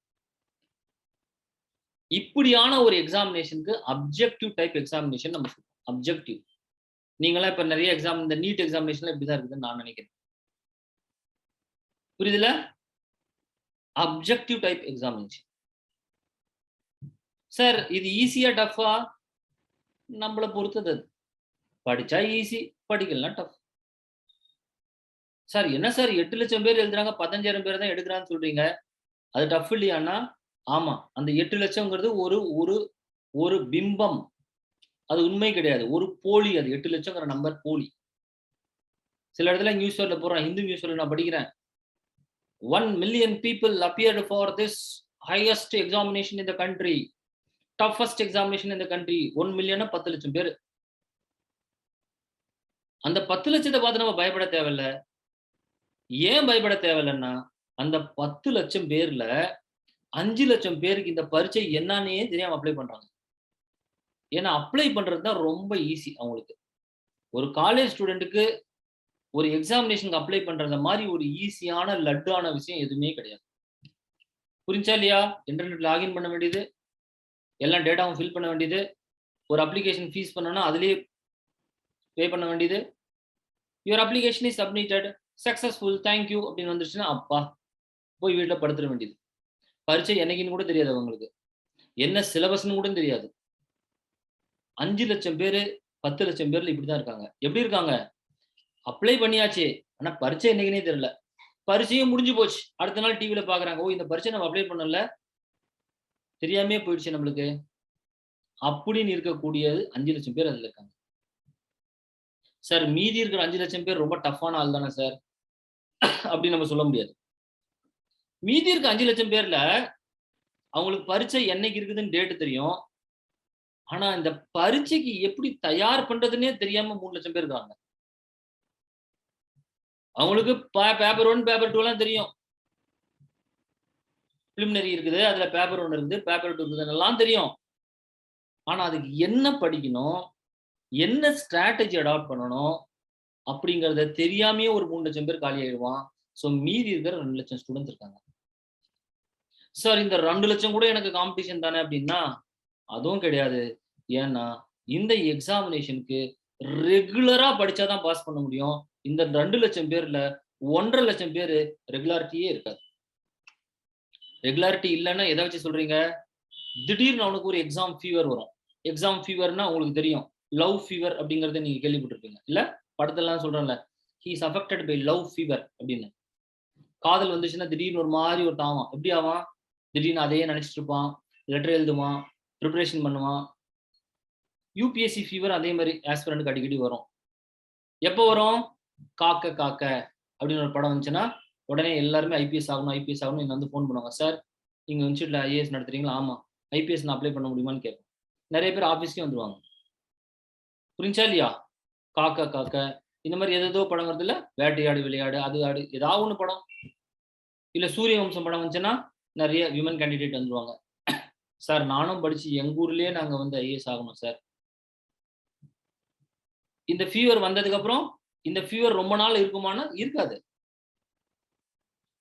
இப்படியான ஒரு எக்ஸாமினேஷனுக்கு அப்ஜெக்டிவ் டைப் எக்ஸாமினேஷன் நம்ம சொல்றோம். அப்ஜெக்டிவ். நீங்களாம் இப்ப நிறைய எக்ஸாம், இந்த நீட் எக்ஸாமினேஷன்ல இப்படிதான் இருக்குதுன்னு நான் நினைக்கிறேன். புரியுதுல? Objective type examination. சார் இது ஈஸியா டஃபா? நம்மள பொறுத்தது. படிச்சா ஈஸி, படிக்கலாம் டஃப். சார் என்ன சார் 8 லட்சம் பேர் எழுதுறாங்க, 15,000 பேர் தான் எடுக்கிறான்னு சொல்றீங்க, அது டஃப் இல்லையானா? ஆமா, அந்த 8 லட்சம்ங்கிறது ஒரு ஒரு ஒரு பிம்பம், அது உண்மை கிடையாது, ஒரு போலி. அது 8 லட்சம்ங்கிற நம்பர் போலி. சில இடத்துல நியூஸ் பேப்பர்ல போடுறான், இந்து நியூஸ் பேப்பர்ல நான் படிக்கிறேன், 1 million people appeared for this highest examination in the country, toughest examination in the country. 1 million 10 லட்சம் பேர். அந்த 10 லட்சத்தை பார்த்து நம்ம பயப்பட தேவையில்ல. ஏன் பயப்பட தேவையில்லைன்னா, அந்த 10 லட்சம் பேர்ல 5 லட்சம் பேருக்கு இந்த பரீட்சை என்னன்னே தெரியாம அப்ளை பண்றாங்க. ஏன்னா அப்ளை பண்றது தான் ரொம்ப ஈஸி அவங்களுக்கு. ஒரு காலேஜ் ஸ்டூடெண்ட்டுக்கு ஒரு எக்ஸாமினேஷனுக்கு அப்ளை பண்றத மாதிரி ஒரு ஈஸியான லட்டான விஷயம் எதுவுமே கிடையாது. புரிஞ்சா இல்லையா? இன்டர்நெட் லாகின் பண்ண வேண்டியது, எல்லா டேட்டாவும் ஃபில் பண்ண வேண்டியது, ஒரு அப்ளிகேஷன் ஃபீஸ் பண்ணனும்னா அதிலேயே பே பண்ண வேண்டியது. Your application is submitted successful thank you அப்படின்னு வந்துருச்சுன்னா அப்பா போய் வீட்டுல படுத்துற வேண்டியது. பரீட்சை என்னைக்குன்னு கூட தெரியாது அவங்களுக்கு, என்ன சிலபஸ்னு கூட தெரியாது. 5 லட்சம் பேரு 10 லட்சம் பேர்ல இப்படிதான் இருக்காங்க. எப்படி இருக்காங்க? அப்ளை பண்ணியாச்சு, ஆனா பரீட்சை என்னைக்குன்னே தெரியல. பரீட்சையும் முடிஞ்சு போச்சு, அடுத்த நாள் டிவில பாக்குறாங்க, ஓ இந்த பரீட்சை நம்ம அப்ளை பண்ணல, தெரியாமே போயிடுச்சு நம்மளுக்கு அப்படின்னு இருக்கக்கூடியது 5 லட்சம் பேர் அதுல இருக்காங்க. சார் மீதி இருக்கிற 5 லட்சம் பேர் ரொம்ப டஃப்பான ஆள் தானே சார் அப்படின்னு நம்ம சொல்ல முடியாது. மீதி இருக்க 5 லட்சம் பேர்ல அவங்களுக்கு பரீட்சை என்னைக்கு இருக்குதுன்னு டேட் தெரியும், ஆனா இந்த பரீட்சைக்கு எப்படி தயார் பண்றதுன்னே தெரியாம 3 லட்சம் பேர் இருக்காங்க. அவங்களுக்கு பேப்பர் 1 பேப்பர் 2 எல்லாம் தெரியும், பிலிமினரி இருக்குது, அதுல பேப்பர் 1 இருக்குது, பேப்பர் 2 இருக்குது எல்லாம் தெரியும். ஆனா அதுக்கு என்ன படிக்கணும், என்ன ஸ்ட்ராட்டஜி அடாப்ட் பண்ணணும் அப்படிங்கறத தெரியாமயே ஒரு 3 லட்சம் பேர் காலி ஆயிடுவான். சோ மீதி இருக்கிற 2 லட்சம் ஸ்டூடெண்ட்ஸ் இருக்காங்க. சார் இந்த 2 லட்சம் கூட எனக்கு காம்படிஷன் தானே அப்படின்னா அதுவும் கிடையாது. ஏன்னா இந்த எக்ஸாமினேஷனுக்கு ரெகுலரா படிச்சாதான் பாஸ் பண்ண முடியும். இந்த 2 லட்சம் பேர்ல 1.5 லட்சம் பேர் ரெகுலாரிட்டியே இருக்காது. ரெகுலாரிட்டி இல்லைன்னா எதை வச்சு சொல்றீங்க? திடீர்னு அவனுக்கு ஒரு எக்ஸாம் ஃபீவர் வரும். எக்ஸாம் ஃபீவர்னா உங்களுக்கு தெரியும், லவ் ஃபீவர் அப்படிங்கறத நீங்க கேள்விப்பட்டிருப்பீங்க இல்ல? படத்தெல்லாம் சொல்றேன்ல, he is affected by love fever அப்படின்னு. காதல் வந்துச்சுன்னா திடீர்னு ஒரு மாதிரி ஒரு தாவான். எப்படி ஆவான்? திடீர்னு அதையே நினைச்சிட்டு இருப்பான், லெட்டர் எழுதுவான், ப்ரிப்பரேஷன் பண்ணுவான். யூபிஎஸ்சி ஃபீவர் அதே மாதிரி ஆஸ்பிரண்ட்க்கு அடிக்கடி வரும். எப்போ வரும்? காக்க காக்க அப்படின்னு ஒரு படம் வந்துச்சுன்னா உடனே எல்லாருமே ஐபிஎஸ் ஆகணும் ஐபிஎஸ் ஆகணும் என்ன வந்து ஃபோன் பண்ணுவாங்க. சார் நீங்க இன்ஸ்டியூட்ல ஐஏஎஸ் நடத்துறீங்களா? ஆமா. ஐபிஎஸ் நான் அப்ளை பண்ண முடியுமான்னு கேட்பேன். நிறைய பேர் ஆஃபீஸ்க்கே வந்துருவாங்க. புரிஞ்சா இல்லையா? காக்க காக்க இந்த மாதிரி ஏதோ படம் வருது இல்ல, வேட்டையாடு விளையாடு, அது ஆடு, ஏதாவது ஒண்ணு படம். இல்ல சூரிய வம்சம் படம் வந்துச்சுன்னா நிறைய விமன் கேண்டிடேட் வந்துருவாங்க. சார் நானும் படிச்சு எங்க ஊர்லயே நாங்க வந்து ஐஏஎஸ் ஆகணும் சார். இந்த ஃபீவர் வந்ததுக்கு அப்புறம் இந்த ஃபீவர் ரொம்ப நாள் இருக்குமானா இருக்காது.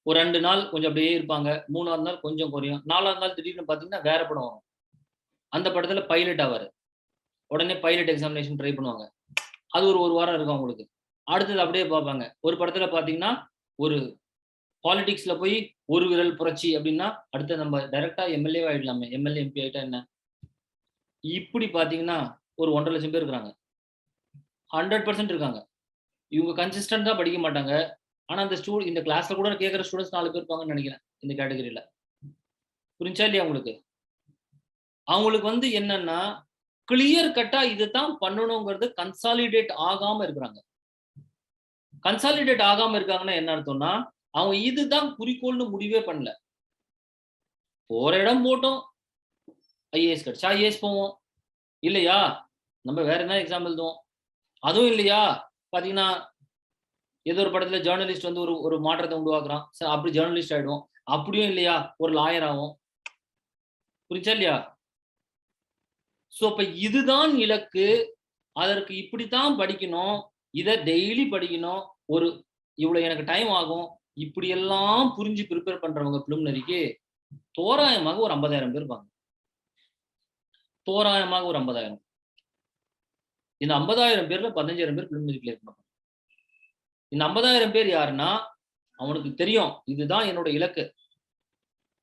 ஒரு 2 நாள் கொஞ்சம் அப்படியே இருப்பாங்க. 3வது நாள் கொஞ்சம் குறையும். 4வது நாள் திடீர்னு பார்த்தீங்கன்னா வேற படம் வரும். அந்த படத்துல பைலட் ஆவாரு. உடனே பைலட் எக்ஸாமினேஷன் ட்ரை பண்ணுவாங்க. அது ஒரு வாரம் இருக்கும் அவங்களுக்கு. அடுத்தது அப்படியே பார்ப்பாங்க. ஒரு படத்துல பார்த்தீங்கன்னா, ஒரு பாலிடிக்ஸ்ல போய் ஒரு விரல் புரட்சி அப்படின்னா, அடுத்து நம்ம டைரக்ட்டா எம்எல்ஏ ஆயிடலாமே. எம்எல்ஏ, எம்பி ஆயிட்டா என்ன? இப்படி பார்த்தீங்கன்னா, ஒரு 1.5 லட்சம் பேர் இருக்கிறாங்க. 100% இருக்காங்க. இவங்க கன்சிஸ்டன்ட்டா படிக்க மாட்டாங்க. ஆனா அந்த இந்த கிளாஸ்ல கூட கேட்கிற ஸ்டூடண்ட்ஸ் 4 பேர் இருப்பாங்கன்னு நினைக்கிறேன். இந்த கேட்டகரியில. புரிஞ்சா இல்லையா உங்களுக்கு? அவங்களுக்கு வந்து என்னன்னா, கிளியர் கட்டா இதுதான் பண்ணணுங்கிறது கன்சாலிடேட் ஆகாம இருக்கிறாங்க. கன்சாலிடேட் ஆகாம இருக்காங்கன்னா என்ன அர்த்தம்னா, அவங்க இதுதான் குறிக்கோள்னு முடிவே பண்ணல. போற இடம் போட்டோம். ஐஏஎஸ் கிடைச்சா ஐஏஎஸ் போவோம். இல்லையா, நம்ம வேற என்ன எக்ஸாம் எழுதுவோம். அதுவும் இல்லையா, பாத்தீங்கன்னா ஏதோ ஒரு படத்துல ஜேர்னலிஸ்ட் வந்து ஒரு மாற்றத்தை உருவாக்குறான். சரி அப்படி ஜேர்னலிஸ்ட் ஆயிடுவோம். அப்படியும் இல்லையா, ஒரு லாயர் ஆகும். புரிஞ்சா இல்லையா? சோ அப்ப இதுதான் இலக்கு. அதற்கு இப்படித்தான் படிக்கணும். இத டெய்லி படிக்கணும். ஒரு இவ்வளவு எனக்கு டைம் ஆகும். இப்படியெல்லாம் புரிஞ்சு ப்ரிப்பேர் பண்றவங்க பிலிமினரிக்கு தோராயமாக ஒரு 50,000 பேர் இருப்பாங்க. தோராயமாக ஒரு 50,000. இந்த 50,000 பேர்ல 15,000 பேர் பிலிமினரி கிளியர் பண்ணுவாங்க. இந்த 50,000 பேர் யாருன்னா, அவனுக்கு தெரியும் இதுதான் என்னோட இலக்கு.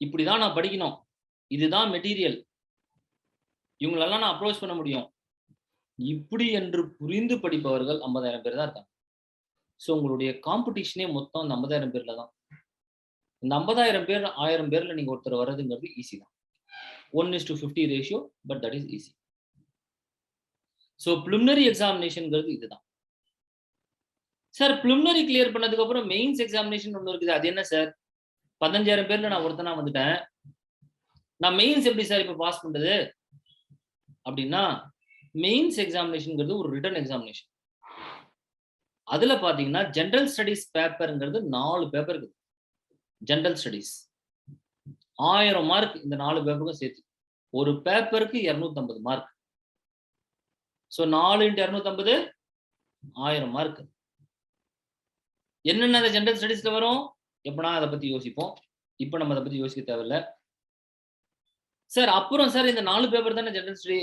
இப்படிதான் நான் படிக்கணும். இதுதான் மெட்டீரியல். இவங்களெல்லாம் நான் அப்ரோச் பண்ண முடியும். இப்படி என்று புரிந்து படிப்பவர்கள் 50,000 பேர் தான் இருக்காங்க. சோ உங்களுடைய காம்படிஷனே மொத்தம் அந்த 50,000 பேர்ல தான். இந்த 50,000 பேர் 1000 பேர்ல நீங்க ஒருத்தர் வர்றதுங்கிறது ஈஸி தான். 1:50 ratio, but that is easy. So preliminary எக்ஸாமினேஷன்ங்கிறது இதுதான். சார் பிலிமினரி கிளியர் பண்ணதுக்கு அப்புறம் மெயின்ஸ் எக்ஸாமினேஷன் ஒண்ணு இருக்குது. அது என்ன சார்? 15,000 பேர்ல நான் ஒருத்தனா வந்துட்டேன். நான் மெயின்ஸ் எப்படி சார் இப்ப பாஸ் பண்றது? அப்படின்னா மெயின்ஸ் எக்ஸாமினேஷன்ங்கிறது ஒரு ரிட்டன் எக்ஸாமினேஷன். அதுல பாத்தீங்கன்னா ஜெனரல் ஸ்டடீஸ் பேப்பர்ங்கிறது 4 பேப்பர் இருக்குது. ஜெனரல் ஸ்டடீஸ் 1000 மார்க் இந்த 4 பேப்பருக்கும் சேர்த்து. ஒரு பேப்பருக்கு 250 மார்க். So 4 × 250 1000 mark. என்னென்ன அந்த ஜெனரல் ஸ்டடீஸ்ல வரும்? எப்பனா அதை பத்தி யோசிப்போம். இப்ப நம்ம அதை பத்தி யோசிக்க தேவையில்ல. சார் அப்புறம் சார் இந்த 4 பேப்பர் தானே ஜெனரல் ஸ்டடி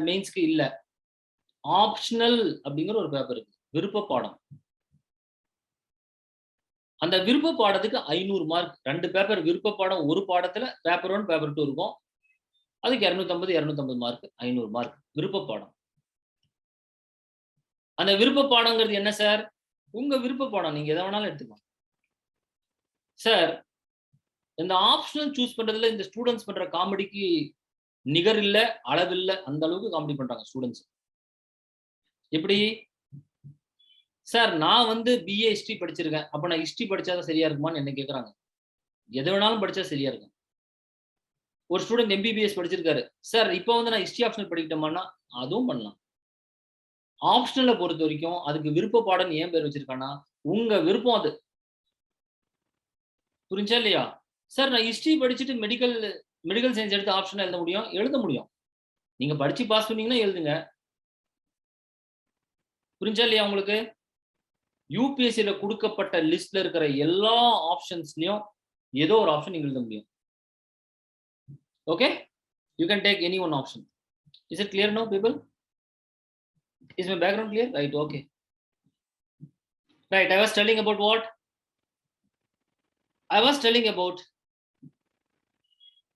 மெயின்ஸ்க்கு இல்ல. ஆப்ஷனல் அப்படிங்கிற ஒரு பேப்பர் இருக்கு. விருப்ப பாடம். அந்த விருப்ப பாடத்துக்கு 500 மார்க். 2 பேப்பர் விருப்ப பாடம், ஒரு பாடத்துல பேப்பர் 1 பேப்பர் 2 இருக்கும். அதுக்கு 250 மார்க், 500 மார்க் விருப்ப பாடம். அந்த விருப்ப பாடங்கிறது என்ன சார்? உங்க விருப்ப பாடம். நீங்க எதை வேணாலும் எடுத்துக்கலாம். சார் இந்த ஆப்ஷனல் சூஸ் பண்றதுல இந்த ஸ்டூடண்ட்ஸ் பண்ற காமெடிக்கு நிகர் இல்ல, அளவில்ல. அந்த அளவுக்கு காமெடி பண்றாங்க ஸ்டூடண்ட்ஸ். எப்படி சார்? நான் வந்து பிஏ ஹிஸ்டரி படிச்சிருக்கேன். அப்ப நான் ஹிஸ்டரி படிச்சாதான் சரியா இருக்குமான்னு என்ன கேக்குறாங்க. எது வேணாலும் படிச்சா சரியா இருக்கும். ஒரு ஸ்டூடெண்ட் எம்பிபிஎஸ் படிச்சிருக்காரு. சார் இப்போ வந்து நான் ஹிஸ்டரி ஆப்ஷனல் படிக்கட்டுமான்னா அதுவும் பண்ணலாம். ஆப்ஷனல பொறுத்த வரைக்கும் அதுக்கு விருப்ப பாடம் ஏன் பேர் வச்சிருக்கானா, உங்க விருப்பம் அது. புரிஞ்சா இல்லையா? சார் நான் ஹிஸ்டரி படிச்சுட்டு மெடிக்கல் சயின்ஸ் எடுத்து ஆப்ஷனல் எழுத முடியும். எழுத முடியும். நீங்க படிச்சு பாஸ் பண்ணீங்கன்னா எழுதுங்க. புரிஞ்சா இல்லையா உங்களுக்கு? யூபிஎஸ்சில கொடுக்கப்பட்ட லிஸ்ட்ல இருக்கிற எல்லா ஆப்ஷன்ஸ்லயும் ஏதோ ஒரு ஆப்ஷன் நீங்க எழுத முடியும். Okay? You can take any one option. Is it clear now, people? Is my background clear? Right, okay. Right, I was telling about what? I was telling about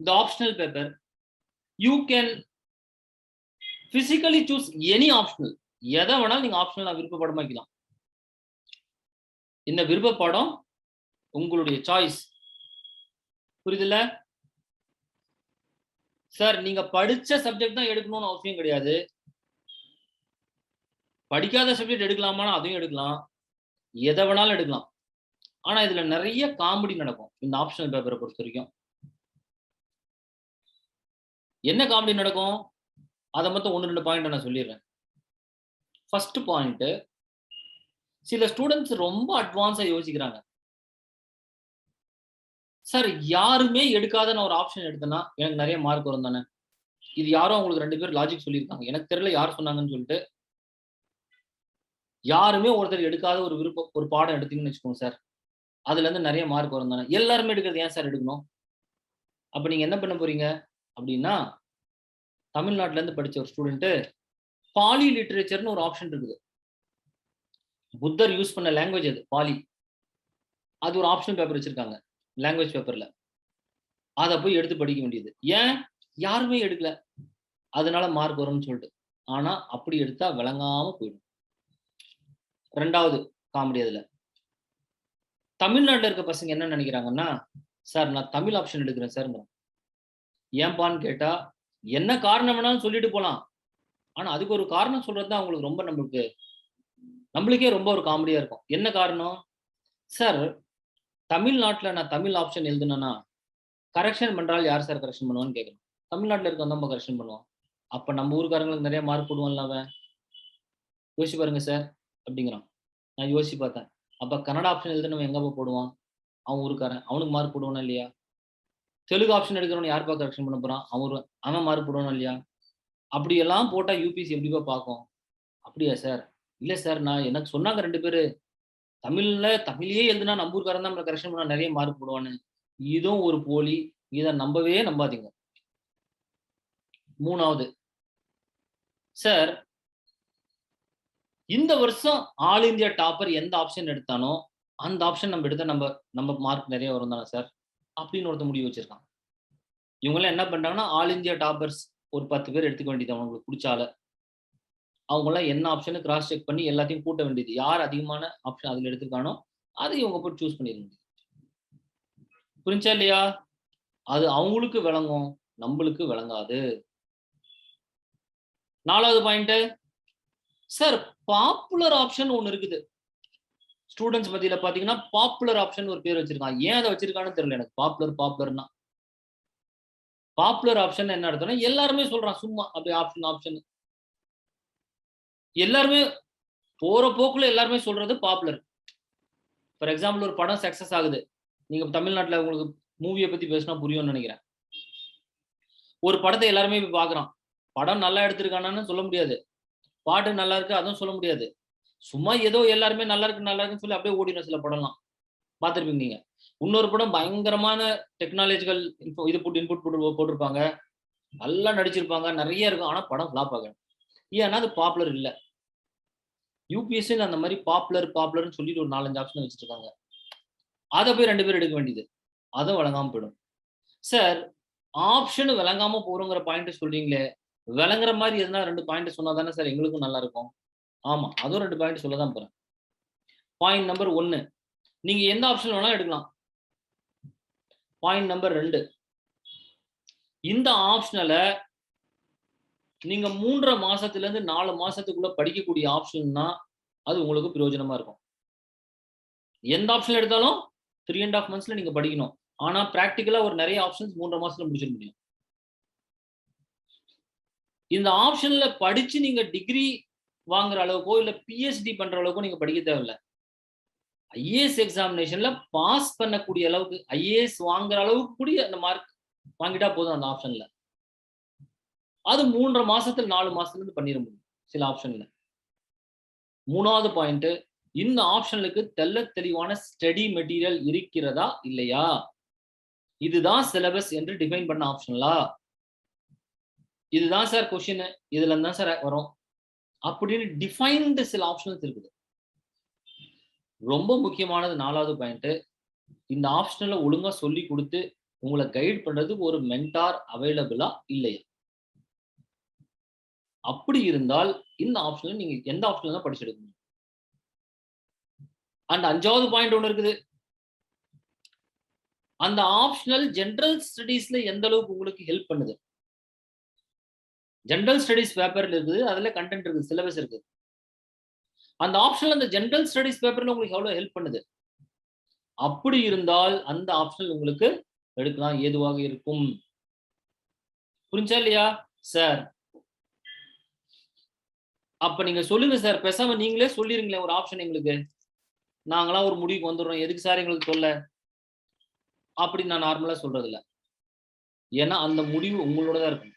the optional paper. You can physically choose any optional. எதை வேணாலும் நீங்க optional விருப்ப பாடமா வைக்கலாம். இந்த விருப்ப பாடம் உங்களுடைய சாய்ஸ். புரியுதுல்ல? சார் நீங்க படிச்ச சப்ஜெக்ட் தான் எடுக்கணும்னு அவசியம் கிடையாது. படிக்காத சப்ஜெக்ட் எடுக்கலாமா? அதையும் எடுக்கலாம். எதை வேணாலும் எடுக்கலாம். ஆனா இதுல நிறைய காமெடி நடக்கும் இந்த ஆப்ஷனல் பேப்பரை பொறுத்த வரைக்கும். என்ன காமெடி நடக்கும்? அதை மொத்தம் 1-2 பாயிண்ட் நான் சொல்லிடுறேன். ஃபர்ஸ்ட் பாயிண்ட், சில ஸ்டூடெண்ட்ஸ் ரொம்ப அட்வான்ஸா யோசிக்கிறாங்க. சார் யாருமே எடுக்காத நான் ஒரு ஆப்ஷன் எடுத்தேன்னா எனக்கு நிறைய மார்க் வரும் தானே. இது யாரோ உங்களுக்கு 2 பேர் லாஜிக் சொல்லியிருக்காங்க, எனக்கு தெரியல யார் சொன்னாங்கன்னு சொல்லிட்டு. யாருமே ஒருத்தர் எடுக்காத ஒரு பாடம் எடுத்தீங்கன்னு வச்சுக்கோங்க சார், அதுல இருந்து நிறைய மார்க் வரும் தானே. எல்லாருமே எடுக்கிறது ஏன் சார் எடுக்கணும்? அப்ப நீங்க என்ன பண்ண போறீங்க அப்படின்னா, தமிழ்நாட்டுல இருந்து படிச்ச ஒரு ஸ்டூடெண்ட் பாலி லிட்டரேச்சர்னு ஒரு ஆப்ஷன் இருக்குது. புத்தர் யூஸ் பண்ண லாங்குவேஜ் அது பாலி. அது ஒரு ஆப்ஷனல் பேப்பர் வச்சிருக்காங்க லாங்குவேஜ் பேப்பர்ல. அதை போய் எடுத்து படிக்க வேண்டியது. ஏன்? யாருமே எடுக்கல, அதனால மார்க் வரும்னு சொல்லிட்டு. ஆனா அப்படி எடுத்தா விளங்காம போயிடும். ரெண்டாவது காமெடி, அதுல தமிழ்நாட்டில் இருக்க பசங்க என்ன நினைக்கிறாங்கன்னா, சார் நான் தமிழ் ஆப்ஷன் எடுக்கிறேன் சார். ஏன்பான்னு கேட்டா என்ன காரணம் வேணாலும் சொல்லிட்டு போலாம், ஆனா அதுக்கு ஒரு காரணம் சொல்றது தான் அவங்களுக்கு ரொம்ப நம்மளுக்கே ரொம்ப ஒரு காமெடியா இருக்கும். என்ன காரணம்? சார் தமிழ்நாட்டில் நான் தமிழ் ஆப்ஷன் எழுதுனா கரெக்ஷன் பண்றாள் யார் சார் கரெக்ஷன் பண்ணுவான்னு கேட்கணும். தமிழ்நாட்டில் இருக்க நம்ம கரெக்ஷன் பண்ணுவோம். அப்ப நம்ம ஊருக்காரங்களுக்கு நிறைய மார்க் போடுவான்ல அவன். யோசிச்சு பாருங்க சார் அப்படிங்கிறான். நான் யோசிச்சு பார்த்தேன். அப்ப கன்னடா ஆப்ஷன் எழுதுனவன் எங்க போடுவான்? அவன் ஊருக்காரன், அவனுக்கு மார்க் போடுவானா இல்லையா? தெலுங்கு ஆப்ஷன் எடுக்கிறவன் யாருப்பா கரெக்ஷன் பண்ண போறான்? அவன் மார்க் போடுவானா இல்லையா? அப்படியெல்லாம் போட்டா யூபிஎஸ்சி எப்படிப்பா பார்க்கும்? அப்படியா சார்? இல்ல சார், நான் எனக்கு சொன்னாங்க 2 பேரு, தமிழ்லயே எழுதுனா நம்ம ஊருக்காரன் தான் நம்மளை கரெக்ஷன் பண்ணா நிறைய மார்க் போடுவான்னு. இதுவும் ஒரு போலி. இதை நம்பவே நம்பாதீங்க. மூணாவது, சார் இந்த வருஷம் ஆல் இந்தியா டாப்பர் எந்த ஆப்ஷன் எடுத்தானோ அந்த ஆப்ஷன் நம்ம எடுத்தா நம்ம மார்க் நிறைய வரும் தானே சார் அப்படின்னு ஒருத்த முடிவு வச்சிருக்கான். இவங்கெல்லாம் என்ன பண்றாங்கன்னா, ஆல் இந்தியா டாப்பர்ஸ் ஒரு 10 பேர் எடுத்துக்க வேண்டியது அவங்களுக்கு பிடிச்சால. அவங்களாம் என்ன ஆப்ஷன் கிராஸ் செக் பண்ணி எல்லாத்தையும் கூட்ட வேண்டியது. யார் அதிகமான ஆப்ஷன் அதுல எடுத்துருக்கானோ அதை இவங்க போய் சூஸ் பண்ணிட வேண்டியது. புரிஞ்சா இல்லையா? அது அவங்களுக்கு விளங்கும், நம்மளுக்கு விளங்காது. நாலாவது பாயிண்ட், சார் பாப்புலர் ஆப்ஷன் ஒன்னு இருக்குது. ஸ்டூடெண்ட்ஸ் மத்தியில பாத்தீங்கன்னா பாப்புலர் ஆப்ஷன் ஒரு பேர் வச்சிருக்கான். ஏன் அதை வச்சிருக்கான்னு தெரியல எனக்கு. பாப்புலர்னா பாப்புலர் ஆப்ஷன் என்ன அர்த்தம்னா எல்லாருமே சொல்றான் சும்மா அப்படி ஆப்ஷன் எல்லாருமே போற போக்குல எல்லாருமே சொல்றது பாப்புலர். ஃபார் எக்ஸாம்பிள், ஒரு படம் சக்சஸ் ஆகுது. நீங்க தமிழ்நாட்டில் உங்களுக்கு மூவியை பத்தி பேசினா புரியும்னு நினைக்கிறேன். ஒரு படத்தை எல்லாருமே போய் பாக்குறான். படம் நல்லா எடுத்திருக்கானு சொல்ல முடியாது, பாட்டு நல்லா இருக்கு அதுவும் சொல்ல முடியாது. சும்மா ஏதோ எல்லாருமே நல்லா இருக்குன்னு சொல்லி அப்படியே ஓடிடும் சில படம்லாம். பார்த்துருப்பீங்க நீங்க. இன்னொரு படம் பயங்கரமான டெக்னாலஜிக்கல் இன்புட் போட்டிருப்பாங்க, நல்லா நடிச்சிருப்பாங்க, நிறைய இருக்கும், ஆனா படம் ஃபிளாப் ஆகும். ஏன்னா அது பாப்புலர் இல்ல. யூபிஎஸ்சி அந்த மாதிரி பாப்புலர்னு சொல்லிட்டு ஒரு 4-5 ஆப்ஷன் வச்சுட்டு இருக்காங்க. அதை போய் 2 பேர் எடுக்க வேண்டியது, அதை வழங்காம போயிடும். சார் ஆப்ஷன் விளங்காம போறோங்கிற பாயிண்ட் சொல்றீங்களே, விளங்குற மாதிரி எதுனா 2 பாயிண்ட் சொன்னா தானே சார் எங்களுக்கும் நல்லா இருக்கும். ஆமா, அதுவும் 2 பாயிண்ட் சொல்லதான் போறேன். பாயிண்ட் நம்பர் 1, நீங்க எந்த ஆப்ஷன் வேணாலும் எடுக்கலாம். பாயிண்ட் நம்பர் 2, இந்த ஆப்ஷனல நீங்க 3.5 மாசத்துல இருந்து 4 மாசத்துக்குள்ள படிக்கக்கூடிய ஆப்ஷன்னா அது உங்களுக்கு பிரயோஜனமா இருக்கும். எந்த ஆப்ஷன் எடுத்தாலும் 3.5 monthsல நீங்க படிக்கணும். ஆனா பிராக்டிகலா ஒரு நிறைய ஆப்ஷன்ஸ் 3.5 மாசத்துல முடிச்சிட முடியும். இந்த ஆப்ஷன்ல படிச்சு நீங்க டிகிரி வாங்குற அளவுக்கோ இல்ல பிஹெச்டி பண்ற அளவுக்கோ நீங்க படிக்க தேவையில்லை. ஐஏஎஸ் எக்ஸாமினேஷன்ல பாஸ் பண்ணக்கூடிய அளவுக்கு, ஐஏஎஸ் வாங்குற அளவுக்கு கூடிய அந்த மார்க் வாங்கிட்டா போதும் அந்த ஆப்ஷன்ல. அது 3.5 மாசத்துல 4 மாசத்துல இருந்து பண்ணிட முடியும் சில ஆப்ஷன்ல. மூணாவது பாயிண்ட், இந்த ஆப்ஷனுக்கு தெளிவான ஸ்டடி மெட்டீரியல் இருக்கிறதா இல்லையா, இதுதான் சிலபஸ் என்று டிஃபைன் பண்ண ஆப்ஷன்லா, இதுதான் சார் கொஸ்டின், இதுல இருந்தா சார் வரும் அப்படின்னு டிஃபைன்டு சில ஆப்ஷன்ஸ் இருக்குது. ரொம்ப முக்கியமானது 4வது பாயிண்ட், இந்த ஆப்ஷன்ல ஒழுங்கா சொல்லி கொடுத்து உங்களை கைட் பண்றதுக்கு ஒரு மென்டார் அவைலபிளா இல்லையா. அப்படி இருந்தால் இந்த ஆப்ஷன்ல நீங்க எந்த ஆப்ஷன்ல தான் படிச்செடுக்க முடியும். அண்ட் 5வது பாயிண்ட் ஒன்று இருக்குது, அந்த ஆப்ஷனல் ஜெனரல் ஸ்டடீஸ்ல எந்த அளவுக்கு உங்களுக்கு ஹெல்ப் பண்ணுது. ஜெனரல் ஸ்டடீஸ் பேப்பர்ல இருக்குது, அதுல கண்டென்ட் இருக்குது, சிலபஸ் இருக்குது. அந்த ஆப்ஷனல் அந்த ஜெனரல் ஸ்டடீஸ் பேப்பர்ல உங்களுக்கு எவ்வளவு ஹெல்ப் பண்ணுது. அப்படி இருந்தால் அந்த ஆப்ஷனல் உங்களுக்கு எடுக்கலாம் ஏதுவாக இருக்கும். புரிஞ்சா இல்லையா சார்? அப்ப நீங்க சொல்லுங்க சார், பேசாம நீங்களே சொல்லிருங்களேன் ஒரு ஆப்ஷன் எங்களுக்கு, நாங்களா ஒரு முடிவுக்கு வந்துடுறோம், எதுக்கு சார் எங்களுக்கு சொல்ல அப்படி நான் நார்மலா சொல்றது இல்ல. ஏன்னா அந்த முடிவு உங்களோட தான் இருக்கும்.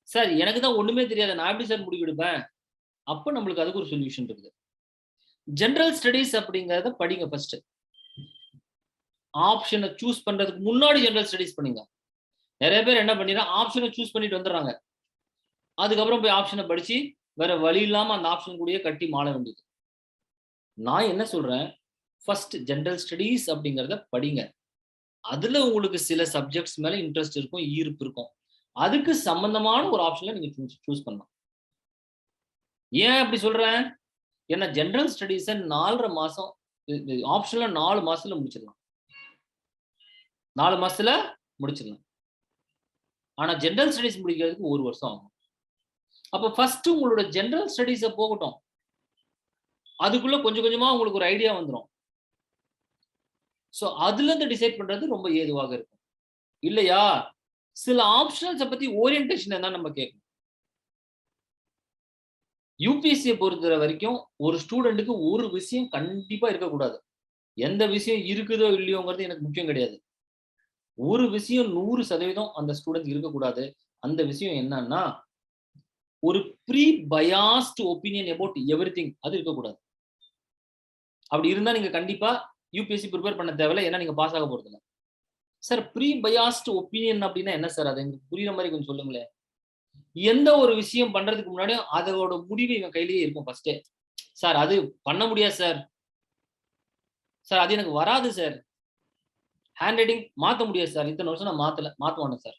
சார் எனக்கு தான் ஒண்ணுமே தெரியாது, நான் எப்படி சார் முடிவு எடுப்பேன்? அப்ப நம்மளுக்கு அதுக்கு ஒரு சொல்யூஷன் இருக்குது. ஜெனரல் ஸ்டடீஸ் அப்படிங்கறத படிங்க ஃபர்ஸ்ட். ஆப்ஷனை சூஸ் பண்றதுக்கு முன்னாடி ஜெனரல் ஸ்டடீஸ் பண்ணுங்க. நிறைய பேர் என்ன பண்ணிடுறாங்க, ஆப்ஷனை சூஸ் பண்ணிட்டு வந்துடுறாங்க. அதுக்கப்புறம் போய் ஆப்ஷனை படிச்சு வேற வழி இல்லாம அந்த ஆப்ஷன் கூடயே கட்டி மாள வேண்டியது. நான் என்ன சொல்றேன், ஃபர்ஸ்ட் ஜெனரல் ஸ்டடீஸ் அப்படிங்கறத படிங்க. அதுல உங்களுக்கு சில சப்ஜெக்ட்ஸ் மேல இன்ட்ரெஸ்ட் இருக்கும், ஈர்ப்பு இருக்கும். அதுக்கு சம்பந்தமான ஒரு ஆப்ஷன்ல நீங்க சூஸ் பண்ணலாம். ஏன் அப்படி சொல்றேன்? ஏன்னா ஜெனரல் ஸ்டடீஸ 4.5 மாசம் ஆப்ஷன்ல 4 மாசத்துல முடிச்சிடலாம். 4 மாசத்துல முடிச்சிடலாம். ஆனா ஜெனரல் ஸ்டடீஸ் முடிக்கிறதுக்கு 1 வருஷம் ஆகும். அப்ப ஃபர்ஸ்ட் உங்களோட ஜெனரல் ஸ்டடீஸ போகட்டும். அதுக்குள்ள கொஞ்சம் கொஞ்சமா உங்களுக்கு ஒரு ஐடியா வந்துரும். சோ அதுல இருந்து டிசைட் பண்றது ரொம்ப ஏதுவாக இருக்கும். இல்லையா? சில ஆப்ஷனல்ஸ பத்தி ஓரியன்டேஷன் என்ன நம்ம கேட்கணும். யுபிஎஸ்சியை பொறுத்த வரைக்கும் ஒரு ஸ்டூடெண்ட்டுக்கு ஒரு விஷயம் கண்டிப்பா இருக்கக்கூடாது. எந்த விஷயம் இருக்குதோ இல்லையோங்கிறது எனக்கு முக்கியம் கிடையாது. ஒரு விஷயம் 100% அந்த ஸ்டூடெண்ட் இருக்கக்கூடாது. அந்த விஷயம் என்னன்னா, ஒரு prebiased opinion about everything அது இருக்கக்கூடாது. அப்படி இருந்தா நீங்க கண்டிப்பா யுபிஎஸ்சி ப்ரிப்பேர் பண்ண தேவையில்ல. ஏன்னா நீங்க பாஸ் ஆக போறதில்ல. சார் ப்ரீ பயாஸ்ட் ஒப்பீனியன் அப்படின்னா என்ன சார்? அது எனக்கு புரியுற மாதிரி கொஞ்சம் சொல்லுங்களேன். எந்த ஒரு விஷயம் பண்றதுக்கு முன்னாடியும் அதோட முடிவு இவன் கையிலேயே இருக்கும் ஃபர்ஸ்டே. சார் அது பண்ண முடியாது சார். சார் அது எனக்கு வராது சார். ஹேண்ட் ரைட்டிங் மாத்த முடியாது சார். இத்தனை வருஷம் நான் மாத்துவானே சார்.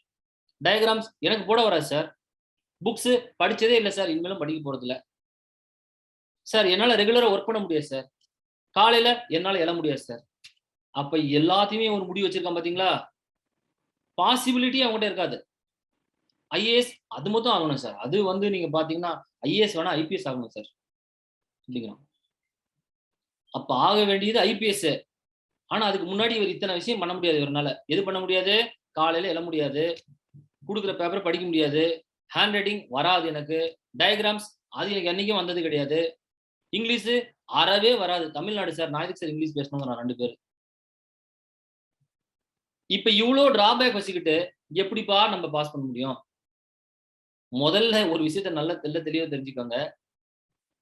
டயகிராம்ஸ் எனக்கு போட வராது சார். புக்ஸ் படிச்சதே இல்ல சார். இனிமேலும் படிக்க போறதில்ல. சார் என்னால ரெகுலரா ஒர்க் பண்ண முடியாது சார். காலையில என்னால எழ முடியாது சார். அப்ப எல்லாத்தையுமே ஒரு முடிவு வச்சிருக்கான் பாத்தீங்களா? பாசிபிலிட்டி அவங்ககிட்ட இருக்காது. ஐஏஎஸ் அது மட்டும் ஆகணும் சார். அது வந்து நீங்க பாத்தீங்கன்னா ஐஏஎஸ் வேணா ஐபிஎஸ் ஆகணும் சார். அப்படிங்கிறான். அப்ப ஆக வேண்டியது ஐபிஎஸ். ஆனா அதுக்கு முன்னாடி இவர் இத்தனை விஷயம் பண்ண முடியாது இவரால. எது பண்ண முடியாது? காலையில எழ முடியாது. குடுக்குற பேப்பர் படிக்க முடியாது. ஹேண்ட் ரைட்டிங் வராது எனக்கு. டயகிராம்ஸ் அது எனக்கு என்னைக்கும் வந்தது கிடையாது. இங்கிலீஷ் அறவே வராது. தமிழ்நாடு சார். நான் எதுக்கு சார் இங்கிலீஷ் பேசணும்னு நான் 2 பேர். இப்ப இவ்ளோ டிராபேக் வச்சுக்கிட்டு எப்படிப்பா நம்ம பாஸ் பண்ண முடியும்? முதல்ல ஒரு விஷயத்த நல்லா தெளிவா தெரிஞ்சுக்கோங்க.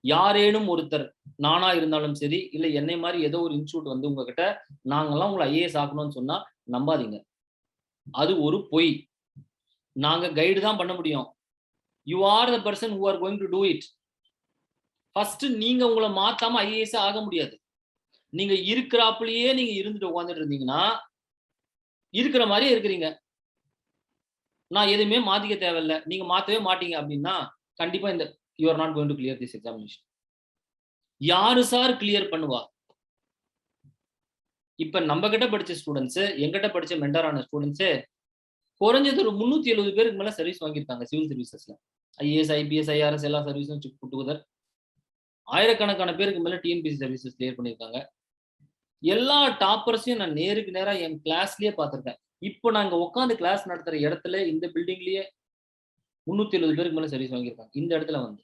யாரேனும் ஒருத்தர் நானா இருந்தாலும் சரி, இல்ல என்னை மாரி ஏதோ ஒரு இன்ஸ்டிடியூட் வந்து உங்ககிட்ட நாங்கலாம் உங்கள ஐஏஎஸ் ஆக்கணும்னு சொன்னா நம்பாதீங்க. அது ஒரு பொய். நாங்க கைடு தான் பண்ண முடியும். You are the person who are going to do it. First நீங்க உங்கள மாத்தாம ஐஏஎஸ் ஆக முடியாது. நீங்க இருக்கிறாப்லயே நீங்க இருந்துட்டு உட்கார்ந்துட்டு இருந்தீங்கன்னா, இருக்கிற மாரியே இருக்கிறீங்க. நான் எதுவுமே மாத்திக்க தேவையில்ல. நீங்க மாத்தவே மாட்டீங்க அப்படின்னா, கண்டிப்பா இந்த you are not going to clear this examination. யாரு சார் கிளியர் பண்ணுவா? இப்ப நம்ம கிட்ட படிச்ச ஸ்டூடண்ட்ஸ், என்கிட்ட படிச்ச மென்டார் ஆன ஸ்டூடண்ட்ஸ் குறைஞ்சது ஒரு 370 பேருக்கு மேல சர்வீஸ் வாங்கியிருக்காங்க சிவில் சர்வீசஸ்ல. ஐஏஎஸ், ஐபிஎஸ், ஐஆர்எஸ் எல்லா சர்வீஸும் புட் டுகெதர். ஆயிரக்கணக்கான பேருக்கு மேல டிஎன்பிஎஸ்சி சர்வீசஸ் கிளியர் பண்ணியிருக்காங்க. எல்லா டாப்பர்ஸையும் நான் நேருக்கு நேரா என் கிளாஸ்லயே பார்த்திருக்கேன். இப்போ நாங்க உட்கார்ந்து கிளாஸ் நடத்துற இடத்துல இந்த பில்டிங்லயே 370 பேருக்கு மேல சர்வீஸ் வாங்கியிருக்காங்க. இந்த இடத்துல வந்து.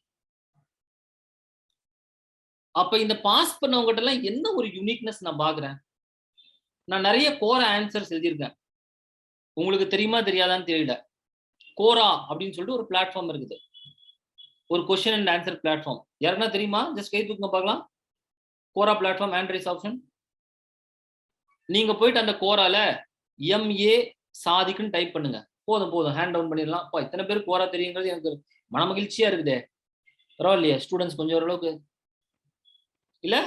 அப்ப இந்த பாஸ் பண்ணவங்ககிட்ட எல்லாம் என்ன ஒரு யூனிக்னஸ் நான் பார்க்கிறேன். நான் நிறைய கோர ஆன்சர்ஸ் எழுதியிருக்கேன். உங்களுக்கு தெரியுமா தெரியாதான்னு தெரியல. கோரா அப்படின்னு சொல்லிட்டு ஒரு பிளாட்ஃபார்ம் இருக்குது. ஒரு கொஸ்டின் அண்ட் ஆன்சர் பிளாட்ஃபார்ம். யாருன்னா தெரியுமா? ஜஸ்ட் கை தூக்குங்க பார்க்கலாம். கோரா பிளாட்ஃபார்ம் ஹேண்ட் ரைஸ் ஆப்ஷன். நீங்க போயிட்டு அந்த கோரால எம்ஏ சாதிக்குன்னு டைப் பண்ணுங்க. போதும் போதும் ஹேண்ட் டவுன் பண்ணிடலாம். அப்பா இத்தனை பேர் கோரா தெரியுங்கிறது எனக்கு மன மகிழ்ச்சியா இருக்குதே. பரவாயில்லையா ஸ்டூடெண்ட்ஸ் கொஞ்சம் ஓரளவுக்கு இல்ல?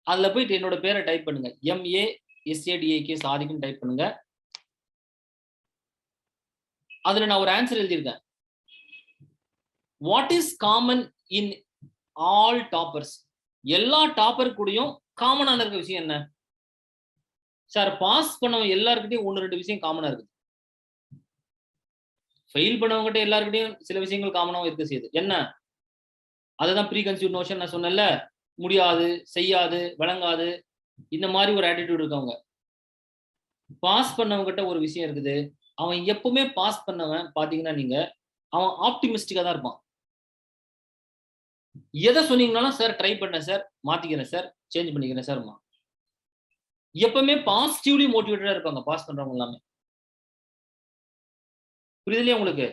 அதுல போயிட்டு என்னோட பேரை டைப் பண்ணுங்க. எம்ஏ எஸ்ஏடிஏகே சாதிக்குன்னு டைப் பண்ணுங்க. அதுல நான் ஒரு ஆன்சர் எழுதியிருக்கேன். What is common in all toppers? எல்லா டாப்பர் கூடயும் காமனான இருக்க விஷயம் என்ன? சார் பாஸ் பண்ணவங்க எல்லாருக்கிட்டையும் 1-2 விஷயம் காமனா இருக்கு. ஃபெயில் பண்ணவங்ககிட்ட எல்லாருக்கிட்டையும் சில விஷயங்கள் காமனாவும் இருக்க செய்யுது. என்ன? அதுதான் ப்ரீ கன்சீவ் நோஷன் நான் சொன்னேன்ல, முடியாது, செய்யாது, விளங்காது, இந்த மாதிரி ஒரு ஆட்டிடியூட் இருக்கவங்க. பாஸ் பண்ணவங்கிட்ட ஒரு விஷயம் இருக்குது. அவன் எப்பவுமே பாஸ் பண்ணவன் பாத்தீங்கன்னா நீங்க, அவன் ஆப்டிமிஸ்டிக்கா தான் இருப்பான். எதை சொன்னீங்கனாலும் சார் ட்ரை பண்ணேன் சார், மாத்திக்கிறேன் சார், சேஞ்ச் பண்ணிக்கிறேன் சார். எப்பவுமே பாசிட்டிவ்லி மோட்டிவேட்டடா இருப்பாங்க பாஸ் பண்றவங்க எல்லாமே. புரியுதுலையா உங்களுக்கு?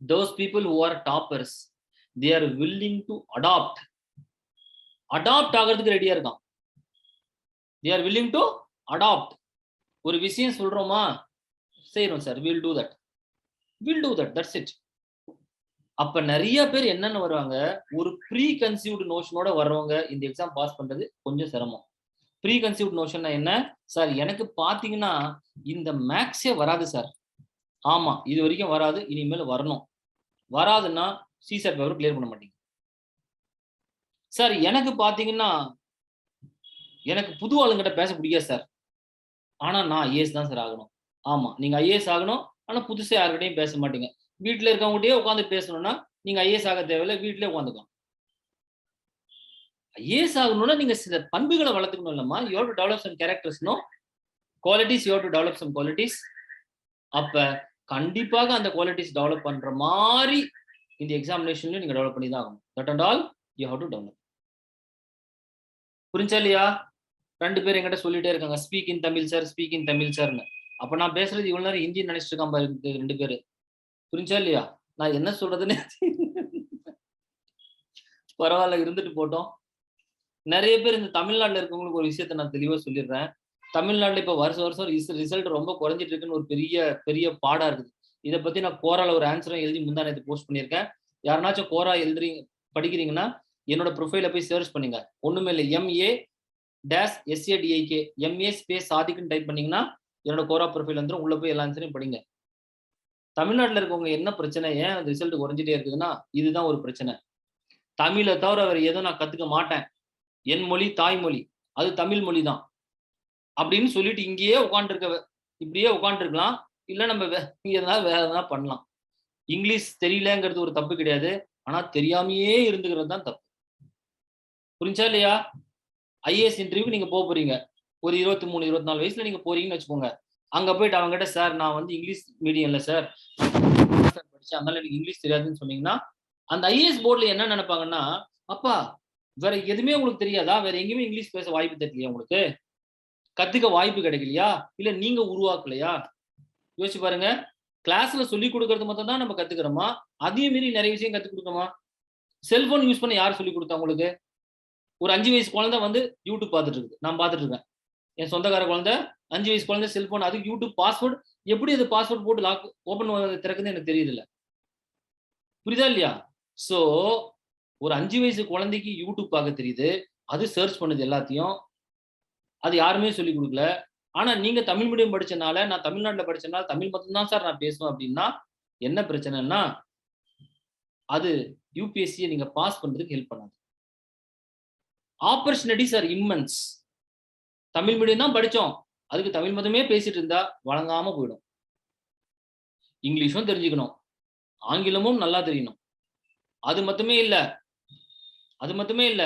those people who are toppers, they are willing to adopt ஆகிறதுக்கு ரெடியா இருக்கான். they are willing to adopt. ஒரு விஷயம் சொல்றோமா, செய்றோம் sir, we'll do that, that's it. அப்ப நிறைய பேர் என்னன்னு வருவாங்க, ஒரு ப்ரீ கன்சீவ்டு நோஷனோட வர்றவங்க இந்த எக்ஸாம் பாஸ் பண்றது கொஞ்சம் சிரமம். ப்ரீ கன்சீவ்டு நோஷன்னா என்ன சார், எனக்கு பாத்தீங்கன்னா இந்த மேக்ஸே வராது சார். ஆமா, இது வரைக்கும் வராது, இனிமேல் வரணும். வராதுன்னா சிசெட் பேப்பர் கிளியர் பண்ண மாட்டீங்க சார். எனக்கு பாத்தீங்கன்னா எனக்கு புது ஆளுங்கிட்ட பேச பிடிக்காது சார், ஆனா நான் ஐஏஎஸ் தான் சார் ஆகணும். ஆமா, நீங்க ஐஏஎஸ் ஆகணும், ஆனா புதுசா யார்கிட்டையும் பேச மாட்டீங்க. வீட்டுல இருக்கவங்ககிட்டயே உட்காந்து பேசணும்னா நீங்க ஐஏஎஸ் ஆக தேவையில்லை, வீட்டிலே உட்காந்துக்கலாம். ஐஏஎஸ் ஆகணும்னா நீங்க சில பண்புகளை வளர்த்துக்கணும் இல்லம்மா. You have to develop some characters, no qualities, you have to develop some qualities. அப்ப கண்டிப்பாக அந்த குவாலிட்டிஸ் டெவலப் பண்ற மாதிரி இந்த எக்ஸாமினேஷன்லயும் நீங்க டெவலப் பண்ணி தான் ஆகணும். That and all you have to develop. புரிஞ்சா இல்லையா? 2 பேர் என்கிட்ட சொல்லிட்டே இருக்காங்க, speak in Tamil sir, speak in Tamil சார்னு. அப்ப நான் பேசுறது இவ்வளவு நேரம் ஹிந்தி நினைச்சிட்டு இருக்கான் பாருங்க 2 பேரு. புரிஞ்சா இல்லையா? நான் என்ன சொல்றதுன்னு பரவாயில்ல, இருந்துட்டு போட்டோம். நிறைய பேர் இந்த தமிழ்நாட்டுல இருக்கவங்களுக்கு ஒரு விஷயத்த நான் தெளிவா சொல்லிடுறேன். தமிழ்நாட்டுல இப்ப வருஷம் ரிசல்ட் ரொம்ப குறைஞ்சிட்டு இருக்குன்னு ஒரு பெரிய பாடா இருக்குது. இதை பத்தி நான் கோரால ஒரு ஆன்சரும் எழுதி முந்தா நேத்து போஸ்ட் பண்ணியிருக்கேன். யாருனாச்சும் கோரா எழுதுறீங்க படிக்கிறீங்கன்னா என்னோட ப்ரொஃபைல போய் சர்ச் பண்ணுங்க. ஒண்ணுமே இல்லை, MA-SADIK MA ஸ்பேஸ் சாதிக்குன்னு டைப் பண்ணீங்கன்னா என்னோட கோரா ப்ரொஃபைல் வந்துடும். உள்ள போய் எல்லா ஆன்சரையும் படிங்க. தமிழ்நாட்டுல இருக்கவங்க என்ன பிரச்சனை, ஏன் ரிசல்ட் குறைஞ்சிட்டே இருக்குதுன்னா இதுதான் ஒரு பிரச்சனை. தமிழை தவிர வேற எதுவும் நான் கத்துக்க மாட்டேன், என் மொழி தாய்மொழி, அது தமிழ் மொழி தான் அப்படின்னு சொல்லிட்டு இங்கேயே இப்படியே உட்காந்துருக்கலாம். இல்ல நம்ம எதனா வேற எதனா பண்ணலாம். இங்கிலீஷ் தெரியலங்கிறது ஒரு தப்பு கிடையாது, ஆனா தெரியாமையே இருந்துக்கிறது தான் தப்பு. புரிஞ்சா இல்லையா? ஐஏஎஸ் இன்டர்வியூ நீங்க போறீங்க, ஒரு 23-24 வயசுல நீங்க போறீங்கன்னு வச்சுக்கோங்க. அங்க போயிட்டு அவங்க கிட்ட சார் நான் வந்து இங்கிலீஷ் மீடியம் இல்ல சார் படிச்சேன், அதனால எனக்கு இங்கிலீஷ் தெரியாதுன்னு சொன்னீங்கன்னா அந்த ஐஏஎஸ் போர்டுல என்ன நினைப்பாங்கன்னா, அப்பா வேற எதுவுமே உங்களுக்கு தெரியாதா, வேற எங்கேயுமே இங்கிலீஷ் பேச வாய்ப்பு தெரியலையா, உங்களுக்கு கத்துக்க வாய்ப்பு கிடைக்கலையா, இல்ல நீங்க உருவாக்கலையா? யோசிச்சு பாருங்க. கிளாஸ்ல சொல்லி கொடுக்கறது மட்டும் தான் நம்ம கத்துக்கிறோமா, அதையும் மீறி நிறைய விஷயம் கத்து கொடுக்கணுமா? செல்போன் யூஸ் பண்ண யார் சொல்லி கொடுத்தா உங்களுக்கு? ஒரு 5 வயசு குழந்தை வந்து யூடியூப் பார்த்துட்டு இருக்கு, நான் பார்த்துட்டு இருக்கேன். என் சொந்தக்கார குழந்தை 5 வயசு குழந்தை செல்போன், அதுக்கு யூடியூப் பாஸ்வேர்டு, எப்படி அது பாஸ்வேர்டு போட்டு லாக் ஓபன் திறக்குதுன்னு எனக்கு தெரியுது இல்ல. புரியுதா இல்லையா? சோ ஒரு 5 வயசு குழந்தைக்கு யூடியூப் பார்க்க தெரியுது, அது சர்ச் பண்ணுது எல்லாத்தையும், அது யாருமே சொல்லி கொடுக்கல. ஆனா நீங்க தமிழ் மீடியம் படிச்சனால, நான் தமிழ்நாட்டுல படிச்சனால தமிழ் மட்டும்தான் சார் நான் பேசுவேன் அப்படின்னா என்ன பிரச்சனைன்னா, அது யூபிஎஸ்சியை நீங்க பாஸ் பண்றதுக்கு ஹெல்ப் பண்ணாது. Opportunities are immense. Tamil medium தான் படிச்சோம், அதுக்கு தமிழ் மட்டுமே பேசிட்டு இருந்தா வழங்காம போயிடும். இங்கிலீஷும் தெரிஞ்சுக்கணும், ஆங்கிலமும் நல்லா தெரியணும். அது மட்டுமே இல்ல,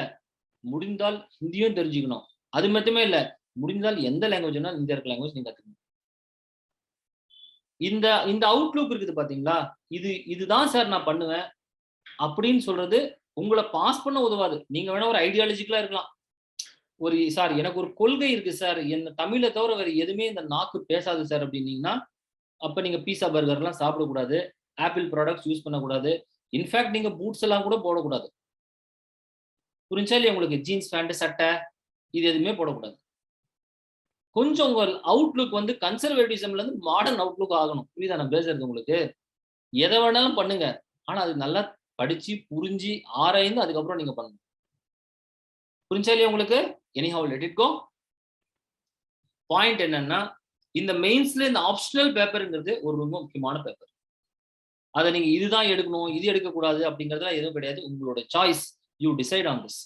முடிந்தால் ஹிந்தியும் தெரிஞ்சுக்கணும். அது மட்டுமே இல்ல, முடிந்தால் எந்த லாங்குவேஜ்னா இந்தியா இருக்க லாங்குவேஜ் நீங்க கத்துக்கணும். இந்த அவுட்லுக் இருக்குது பாத்தீங்களா, இதுதான் சார் நான் பண்ணுவேன் அப்படின்னு சொல்றது உங்களை பாஸ் பண்ண உதவாது. நீங்க வேணா ஒரு ஐடியாலஜிக்கலா இருக்கலாம், ஒரு சார் எனக்கு ஒரு கொள்கை இருக்கு சார், என்ன தமிழை தவிர வேற எதுவுமே இந்த நாக்கு பேசாது சார் அப்படின்னீங்கன்னா, அப்ப நீங்க பீஸா பர்கர் எல்லாம் சாப்பிடக்கூடாது, ஆப்பிள் ப்ராடக்ட்ஸ் யூஸ் பண்ணக்கூடாது, இன்ஃபேக்ட் நீங்க பூட்ஸ் எல்லாம் கூட போடக்கூடாது. புரிஞ்சா இல்லையா உங்களுக்கு? ஜீன்ஸ் பேண்ட் சட்டை இது எதுவுமே போடக்கூடாது. கொஞ்சம் உங்க அவுட்லுக் வந்து கன்சர்வேட்டிசம்ல இருந்து மாடர்ன் அவுட்லுக் ஆகணும். புரியுதா நான் பேசுறது உங்களுக்கு? எதை வேணாலும் பண்ணுங்க, ஆனா அது நல்லா படிச்சு புரிஞ்சு ஆராய்ந்து அதுக்கப்புறம் நீங்க பண்ணணும். புரிஞ்சா இல்லையா உங்களுக்கு? Anyhow let it go. Point என்னன்னா, இந்த மெயின்ஸ்ல இந்த ஆப்ஷனல் பேப்பர்ங்கிறது ஒரு ரொம்ப முக்கியமான பேப்பர். அதை நீங்க இதுதான் எடுக்கணும், இது எடுக்கக்கூடாது அப்படிங்கறதுலாம் எதுவும் கிடையாது. உங்களோட choice, you decide on this.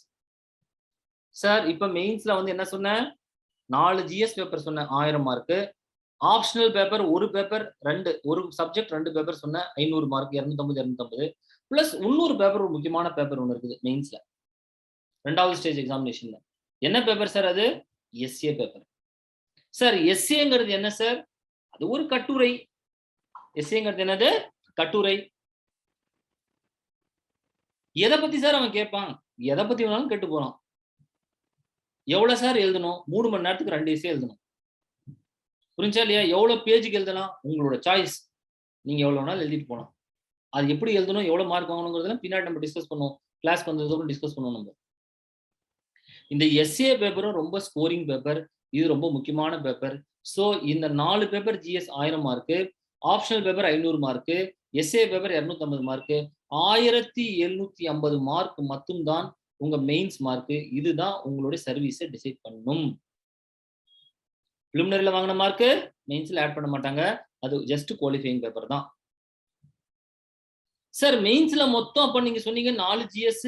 Sir இப்ப மெயின்ஸ்ல வந்து என்ன சொன்னேன், 4 ஜிஎஸ் பேப்பர் சொன்னேன், 1000 மார்க். ஆப்ஷனல் பேப்பர் ஒரு பேப்பர் 2, ஒரு சப்ஜெக்ட் 2 பேப்பர் சொன்னேன், 500 மார்க், 250. பிளஸ் இன்னொரு பேப்பர், ஒரு முக்கியமான பேப்பர் ஒன்று இருக்குது மெயின்ஸ்ல, 2வது ஸ்டேஜ் எக்ஸாமினேஷன்ல. என்ன பேப்பர் சார் அது? SA paper. சார் எஸ்ஏங்கிறது என்ன சார்? அது ஒரு கட்டுரை. எஸ்ஏங்கிறது என்னது? கட்டுரை. எதை பத்தி சார் அவன் கேட்பான்? எதை பத்தி வேணாலும் கேட்டு போறான். எவ்வளவு சார் எழுதணும்? 3 மணி நேரத்துக்கு 2 எஸ்ஏ எழுதணும். புரிஞ்சா இல்லையா? எவ்வளவு பேஜுக்கு எழுதலாம்? உங்களோட சாய்ஸ். நீங்க எவ்வளவு வேணாலும் எழுதிட்டு போலாம். அது எப்படி எழுதணும், எவ்வளவு மார்க் வாங்கணுங்கிறதுல பின்னாடி நம்ம டிஸ்கஸ் பண்ணுவோம். கிளாஸ் வந்ததுக்கு டிஸ்கஸ் பண்ணுவோம் நம்ம. இந்த எஸ்ஏ பேப்பரும் ரொம்ப ஸ்கோரிங் பேப்பர். இது ரொம்ப முக்கியமான பேப்பர். சோ இந்த 4 paper GS 1000 mark, optional paper 500 mark, SA paper 250 mark, 1750 mark மட்டும்தான் உங்க மெயின்ஸ் மார்க். இதுதான் உங்களுடைய சர்வீஸை டிசைட் பண்ணும். பிலிமினரில வாங்கின மார்க் மெயின்ஸ்ல ஆட் பண்ண மாட்டாங்க. அது ஜஸ்ட் குவாலிஃபையிங் பேப்பர் தான். சார் மெயின்ஸ்ல மொத்தம் அப்ப நீங்க சொன்னீங்க 4 ஜிஎஸ்,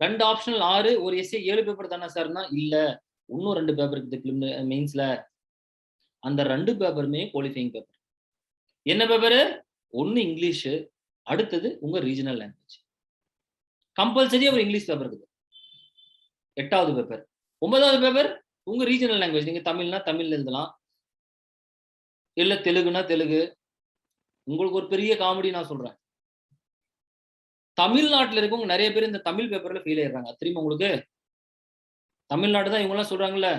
2 ஆப்ஷனல் 6, ஒரு எஸ்ஏ 7 பேப்பர் தானே சார்னா? இல்ல, இன்னும் 2 பேப்பர் இருக்குது மெயின்ஸ்ல. அந்த 2 பேப்பருமே குவாலிஃபையிங் பேப்பர். என்ன பேப்பர்? ஒன்னு இங்கிலீஷ், அடுத்தது உங்க ரீஜனல் லாங்குவேஜ். கம்பல்சரியா ஒரு இங்கிலீஷ் பேப்பர் இருக்குது. 8வது பேப்பர். 9வது பேப்பர் உங்க ரீஜனல் லாங்குவேஜ். நீங்க தமிழ்னா தமிழ்ல எழுதலாம், இல்ல தெலுங்குனா தெலுங்கு. உங்களுக்கு ஒரு பெரிய காமெடி நான் சொல்றேன். தமிழ்நாட்டில் இருக்கவங்க நிறைய பேர் இந்த தமிழ் பேப்பர்ல ஃபெயில் ஆயிடுறாங்க. தெரியுமா உங்களுக்கு? தமிழ்நாடு தான் இவங்க எல்லாம் சொல்றாங்கல்ல,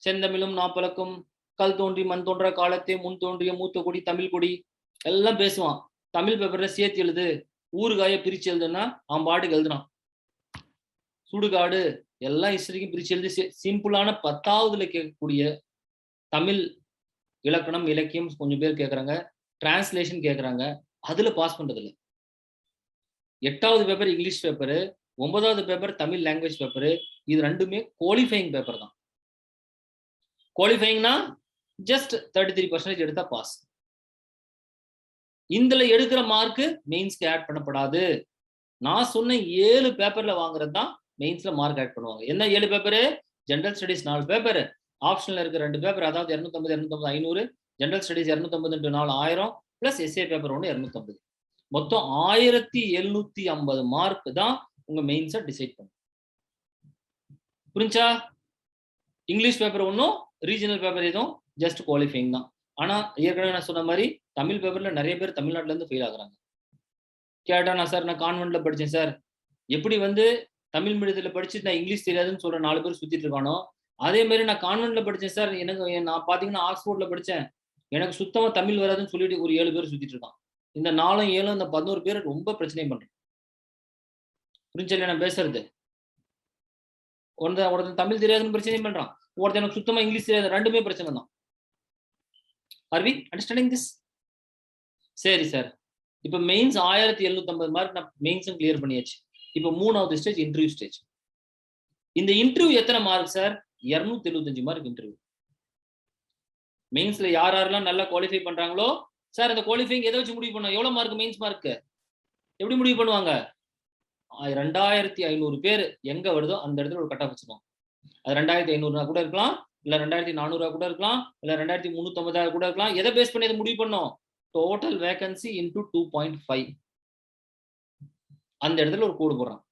செந்தமிழும் நாப்பழக்கும், கல் தோன்றி மண் தோன்ற காலத்தே முன் தோன்றிய மூத்த கொடி தமிழ் கொடி எல்லாம் பேசுவான். தமிழ் பேப்பர்ல சேர்த்து எழுது, ஊறுகாய பிரிச்சு எழுதுனா அவன் பாட்டுக்கு எழுதுனான். சுடுகாடு எல்லாம் ஹிஸ்டரிக்கும் பிரிச்சு எழுதி சிம்பிளான 10வதுல கேட்கக்கூடிய தமிழ் இலக்கணம் இலக்கியம் கொஞ்சம் பேர் கேட்கறாங்க, டிரான்ஸ்லேஷன் கேட்கறாங்க, அதுல பாஸ் பண்றது இல்லை. 8வது பேப்பர் இங்கிலீஷ் பேப்பர், 9வது பேப்பர் தமிழ் லாங்குவேஜ் பேப்பர். இது ரெண்டுமே குவாலிஃபையிங் பேப்பர் தான். குவாலிஃபையிங்னா ஜஸ்ட் 33% எடுத்தா பாஸ். இதுல எடுக்கிற மார்க் மெயின்ஸ்க்கு ஆட் பண்ணப்படாது. நான் சொன்ன 7 பேப்பர்ல வாங்குறது தான் மெயின்ஸ்ல மார்க் ஆட் பண்ணுவாங்க. என்ன 7 paper? General studies 4 paper, optional இருக்க 2 பேப்பர், அதாவது 250 250 500, general studies 250 × 4 1000, plus SA paper 1 250. மொத்தம் 1750 மார்க் தான் உங்க மெயின்ஸை டிசைட் பண்ணும். புரிஞ்சா? இங்கிலீஷ் பேப்பர் ஒன்றும் ரீஜனல் பேப்பர் எதுவும் ஜஸ்ட் குவாலிஃபைங் தான். ஆனா ஏற்கனவே நான் சொன்ன மாதிரி தமிழ் பேப்பர்ல நிறைய பேர் தமிழ்நாட்டுல இருந்து ஃபெயில் ஆகுறாங்க. கேட்டா நான் சார் நான் கான்வென்ட்ல படிச்சேன் சார், எப்படி தமிழ் மீடியத்துல படிச்சு நான் இங்கிலீஷ் தெரியாதுன்னு சொல்ற 4 பேர் சுத்திட்டு இருக்கானோ, அதே மாதிரி நான் கான்வென்ட்ல படிச்சேன் சார், எனக்கு நான் பாத்தீங்கன்னா ஆக்ஸ்போர்ட்ல படிச்சேன், எனக்கு சுத்தமா தமிழ் வராதுன்னு சொல்லிட்டு ஒரு 7 பேர் சுத்திட்டு இருக்கான். இந்த 4 7 இந்த 11 பேர் ரொம்ப பிரச்சனை பண்றேன். புரிஞ்சல நான் பேசுறது? ஒருத்தன் தமிழ் தெரியாதுன்னு பிரச்சனை பண்றான், ஒருத்தன் எனக்கு சுத்தமா இங்கிலீஷ் தெரியாது, ரெண்டுமே பிரச்சனை தான். Are we understanding this? சரி சார், இப்போ மெயின்ஸ் 1750 மார்க் நான் மெயின்ஸும் கிளியர் பண்ணியாச்சு. இப்போ 3வது ஸ்டேஜ் இன்டர்வியூ ஸ்டேஜ். இந்த இன்டர்வியூ எத்தனை மார்க் சார்? 275 mark interview. மெயின்ஸ்ல யார் யாரெல்லாம் நல்லா குவாலிஃபை பண்றாங்களோ, சார் அந்த குவாலிஃபைங் எதை வச்சு முடிவு பண்ணுவோம்? எவ்வளவு மார்க் மெயின்ஸ் மார்க் எப்படி முடிவு பண்ணுவாங்க? 2500 பேர் எங்க வருதோ அந்த இடத்துல ஒரு கட் ஆஃப் வச்சுக்கோங்க. அது 2500 கூட இருக்கலாம், இல்ல 2400 கூட இருக்கலாம், இல்ல 2350 கூட இருக்கலாம். எதை பேஸ் பண்ணி அதை முடிவு பண்ணோம்? Total vacancy into 2.5. அந்த இடத்துல ஒரு கோடு போடுறான்.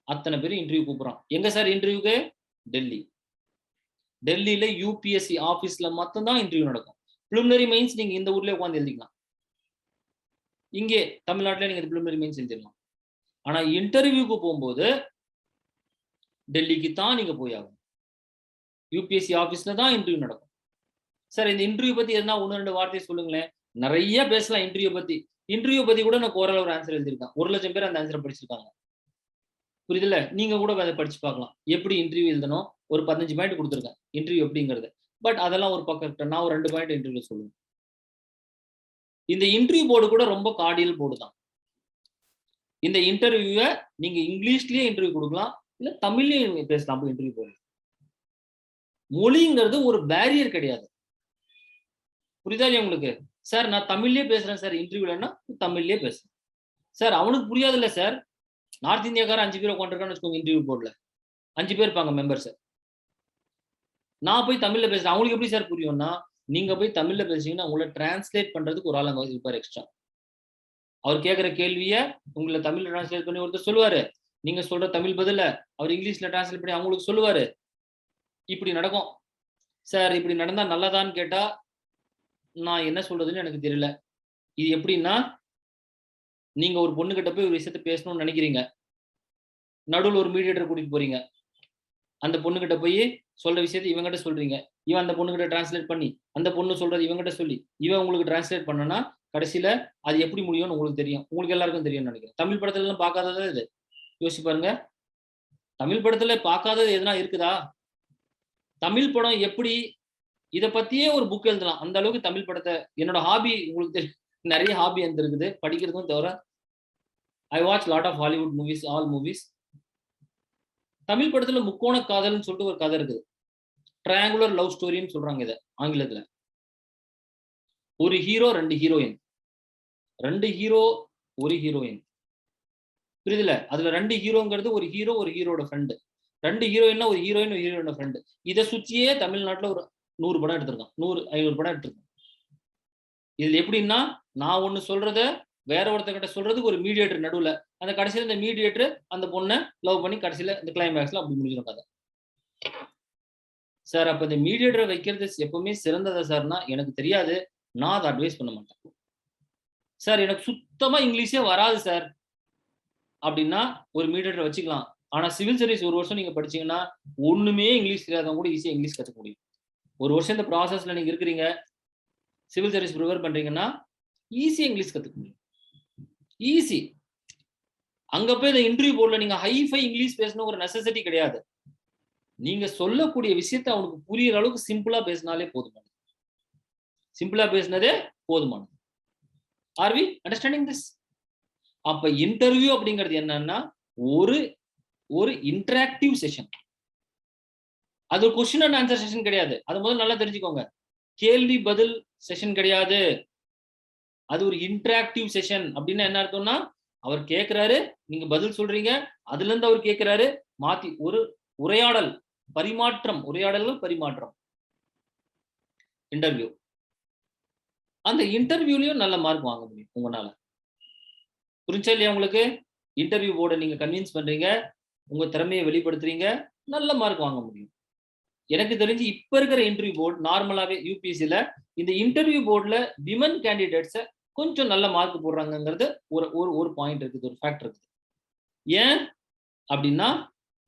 அத்தனை பேர் இன்டர்வியூ கூப்பிடுறான். எங்க சார் இன்டர்வியூக்கு? டெல்லி. டெல்லியில யூபிஎஸ்சி ஆபீஸ்ல மட்டும் தான் இன்டர்வியூ நடக்கும். பிலிமினரி மெயின்ஸ் நீங்க இந்த ஊர்லயே உட்காந்து எழுதிக்கலாம். இங்கே தமிழ்நாட்டிலே நீங்க பிலிமினரி மெயின்ஸ் எழுதிடலாம். ஆனா இன்டர்வியூக்கு போகும்போது டெல்லிக்கு தான் நீங்க போய் ஆகணும். யூபிஎஸ்சி ஆபீஸ்ல தான் இன்டர்வியூ நடக்கும். சார் இந்த இன்டர்வியூ பத்தி எதனா 1-2 வார்த்தை சொல்லுங்களேன். நிறைய பேசலாம் இன்டர்வியூ பத்தி. இன்டர்வியூ பத்தி கூட நான் கோரல ஒரு ஆன்சர் எழுதியிருக்கேன். 1,00,000 பேர் அந்த ஆன்சரை படிச்சிருக்காங்க. புரியுதுல்ல? நீங்க கூட அதை படிச்சு பார்க்கலாம். எப்படி இன்டர்வியூ எழுதணும், ஒரு 15 பாயிண்ட் கொடுத்துருக்கேன் இன்டர்வியூ எப்படிங்கிறது. பட் அதெல்லாம் ஒரு பக்கம் இருக்கட்டும், நான் ஒரு 2 பாயிண்ட் இன்டர்வியூ சொல்லுவேன். இந்த இன்டர்வியூ போர்டு கூட ரொம்ப கார்டியல் போர்டு தான். இந்த இன்டர்வியூவை நீங்க இங்கிலீஷ்லயே இன்டர்வியூ கொடுக்கலாம், இல்ல தமிழ்லயும் பேசலாம். இன்டர்வியூ போர்டு மொழிங்கிறது ஒரு பேரியர் கிடையாது. புரியுதா இல்லையா உங்களுக்கு? சார் நான் தமிழ்லயே பேசுறேன் சார் இன்டர்வியூலன்னா தமிழ்லயே பேசுறேன் சார். அவனுக்கு புரியாது இல்ல சார். நார்த் இந்தியாக்காரன் 5 பேர் உட்காந்துருக்கான்னு வச்சுக்கோங்க இன்டர்வியூ போர்டுல, 5 பேர் இருப்பாங்க மெம்பர்ஸ். நான் போய் தமிழ்ல பேசுறேன், அவங்களுக்கு எப்படி சார் புரியும்னா, நீங்க போய் தமிழ்ல பேசுறீங்கன்னா உங்களை டிரான்ஸ்லேட் பண்றதுக்கு ஒரு ஆள் அங்க இருப்பார் எக்ஸ்ட்ரா. அவர் கேட்கிற கேள்விய உங்களை தமிழ்ல டிரான்ஸ்லேட் பண்ணி ஒருத்தர் சொல்லுவாரு, நீங்க சொல்ற தமிழ் பதில அவர் இங்கிலீஷ்ல டிரான்ஸ்லேட் பண்ணி அவங்களுக்கு சொல்லுவாரு. இப்படி நடக்கும். சார் இப்படி நடந்தா நல்லதான்னு கேட்டா நான் என்ன சொல்றதுன்னு எனக்கு தெரியல. இது எப்படின்னா, நீங்க ஒரு பொண்ணுகிட்ட போய் ஒரு விஷயத்த பேசணும்னு நினைக்கிறீங்க. நடுவுல ஒரு மீடியேட்டர் கூட்டிட்டு போறீங்க. அந்த பொண்ணுகிட்ட போய் சொல்ற விஷயத்தை இவங்கிட்ட சொல்றீங்க. இவன் அந்த பொண்ணுகிட்ட டிரான்ஸ்லேட் பண்ணி, அந்த பொண்ணு சொல்றது இவங்கிட்ட சொல்லி, இவன் உங்களுக்கு டிரான்ஸ்லேட் பண்ணனா கடைசியில அது எப்படி முடியும்னு உங்களுக்கு தெரியும். உங்களுக்கு எல்லாருக்கும் தெரியும்னு நினைக்கிறேன். தமிழ் படத்துல எல்லாம் பார்க்காததா இது? யோசிச்சு பாருங்க. தமிழ் படத்துல பார்க்காதது எதுனா இருக்குதா? தமிழ் படம் எப்படி இத பத்தியே ஒரு புக் எழுதலாம். அந்த அளவுக்கு தமிழ் படத்தை என்னோட ஹாபி உங்களுக்கு தெரியும். நிறைய ஹாபி எனக்கு இருக்குது. படிக்கிறதும் தவிர I watch lot of Hollywood movies, all movies. Tamil படத்துல முக்கோண காதல்னு சொல்லிட்டு ஒரு கதை இருக்குது. ட்ரையாங்குலர் லவ் ஸ்டோரின்னு சொல்றாங்க இத ஆங்கிலத்துல. ஒரு ஹீரோ, 2 ஹீரோயின். 2 hero, 1 heroine. புரியுதுல? அதுல 2 ஹீரோங்கிறது ஒரு ஹீரோ, ஒரு ஹீரோட ஃப்ரெண்டு. 2 ஹீரோயின்னா ஒரு ஹீரோயின், ஒரு ஹீரோட ஃப்ரெண்டு. இதை சுற்றியே தமிழ்நாட்டுல ஒரு 100 படம் எடுத்திருக்கான். 100, 500 படம் எடுத்திருக்கான். இதுல எப்படின்னா, நான் ஒண்ணு சொல்றத வேற ஒருத்தர்கிட்ட சொல்றதுக்கு ஒரு மீடியேட்டர் நடுவுல. அந்த கடைசியில இந்த மீடியேட்டர் அந்த பொண்ணை லவ் பண்ணி கடைசியில இந்த கிளைமேக்ஸ்ல அப்படி முடிஞ்சிடும் கதை. சார் அப்ப இந்த மீடியேட்டரை வைக்கிறது எப்பவுமே சிறந்ததா சார்னா எனக்கு தெரியாது. நான் அதை அட்வைஸ் பண்ண மாட்டேன். சார் எனக்கு சுத்தமா இங்கிலீஷே வராது சார் அப்படின்னா ஒரு மீடியேட்டர் வச்சுக்கலாம். ஆனா சிவில் சர்வீஸ் 1 வருஷம் நீங்க படிச்சீங்கன்னா ஒண்ணுமே இங்கிலீஷ் தெரியாதவங்க கூட ஈஸியா இங்கிலீஷ் கத்துக்க முடியும். 1 வருஷம் இந்த ப்ராசஸ்ல நீங்க இருக்கிறீங்க, சிவில் சர்வீஸ் ப்ரிப்பேர் பண்றீங்கன்னா ஈஸியா இங்கிலீஷ் கத்துக்க முடியும். ஈஸி. அங்க போய் இந்த இன்டர்வியூ போர்ட்ல நீங்க ஹைஃபை இங்கிலீஷ் பேசணும் ஒரு நெசசிட்டி கிடையாது. நீங்க சொல்லக்கூடிய விஷயத்தை அவனுக்கு புரியுற அளவுக்கு சிம்பிளா பேசினாலே போதுமானது. சிம்பிளா பேசினதே போதுமானது. Are we understanding this? அப்ப இன்டர்வியூ அப்படிங்கிறது என்னன்னா ஒரு இன்டராக்டிவ் செஷன். அது கொஸ்டின் அண்ட் ஆன்சர் செஷன் கிடையாது. அது முதல்ல நல்லா தெரிஞ்சுக்கோங்க. கேள்வி பதில் செஷன் கிடையாது. அது ஒரு இன்டராக்டிவ் செஷன். அப்படின்னா என்ன அர்த்தம்னா, அவர் கேட்கிறாரு, நீங்க பதில் சொல்றீங்க, அதுல இருந்து அவர் கேட்கிறாரு, மாத்தி ஒரு உரையாடல், பரிமாற்றம், உரையாடல்கள் பரிமாற்றம். இன்டர்வியூ. அந்த இன்டர்வியூலயும் நல்ல மார்க் வாங்க முடியும் உங்களால. புரிஞ்சா இல்லையா உங்களுக்கு? இன்டர்வியூ போர்டை நீங்க கன்வின்ஸ் பண்றீங்க, உங்க திறமையை வெளிப்படுத்துறீங்க, நல்ல மார்க் வாங்க முடியும். எனக்கு தெரிஞ்சு இப்ப இருக்கிற இன்டர்வியூ போர்டு நார்மலாவே யூபிஎஸ்சில இந்த இன்டர்வியூ போர்டுல விமன் கேண்டிடேட்ஸை கொஞ்சம் நல்ல மார்க் போடுறாங்கிறது ஒரு பாயிண்ட் இருக்குது, ஒரு ஃபேக்ட் இருக்குது. ஏன் அப்படின்னா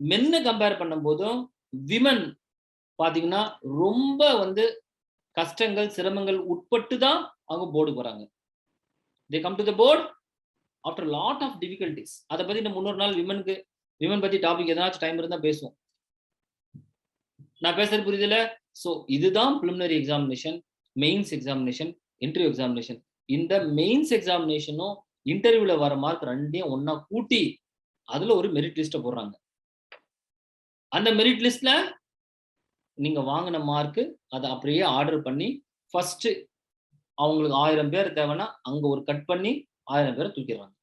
மென்னை கம்பேர் பண்ணும் போதும் விமன் பாத்தீங்கன்னா ரொம்ப கஷ்டங்கள் சிரமங்கள் உட்பட்டு தான் அவங்க போர்டுக்கு வராங்க. they come to the board after a lot of difficulties. அதை பத்தி நம்ம முன்னொரு நாள் விமன் பத்தி டாபிக் எதனாச்சும் டைம் இருந்தா பேசுவோம். நான் பேசுறது புரியுதுல? சோ இதுதான் preliminary examination, mains examination, interview examination. இந்த மெயின்ஸ் எக்ஸாமினேஷனும் இன்டர்வியூல வர மார்க் ரெண்டையும் ஒன்னா கூட்டி அதுல ஒரு மெரிட் லிஸ்ட போடுறாங்க. அந்த மெரிட் லிஸ்ட்ல நீங்க வாங்கின மார்க் அதை அப்படியே ஆர்டர் பண்ணி ஃபர்ஸ்ட் அவங்களுக்கு 1000 பேர் தேவைன்னா அங்க ஒரு கட் பண்ணி 1000 பேரை தூக்கிடுறாங்க.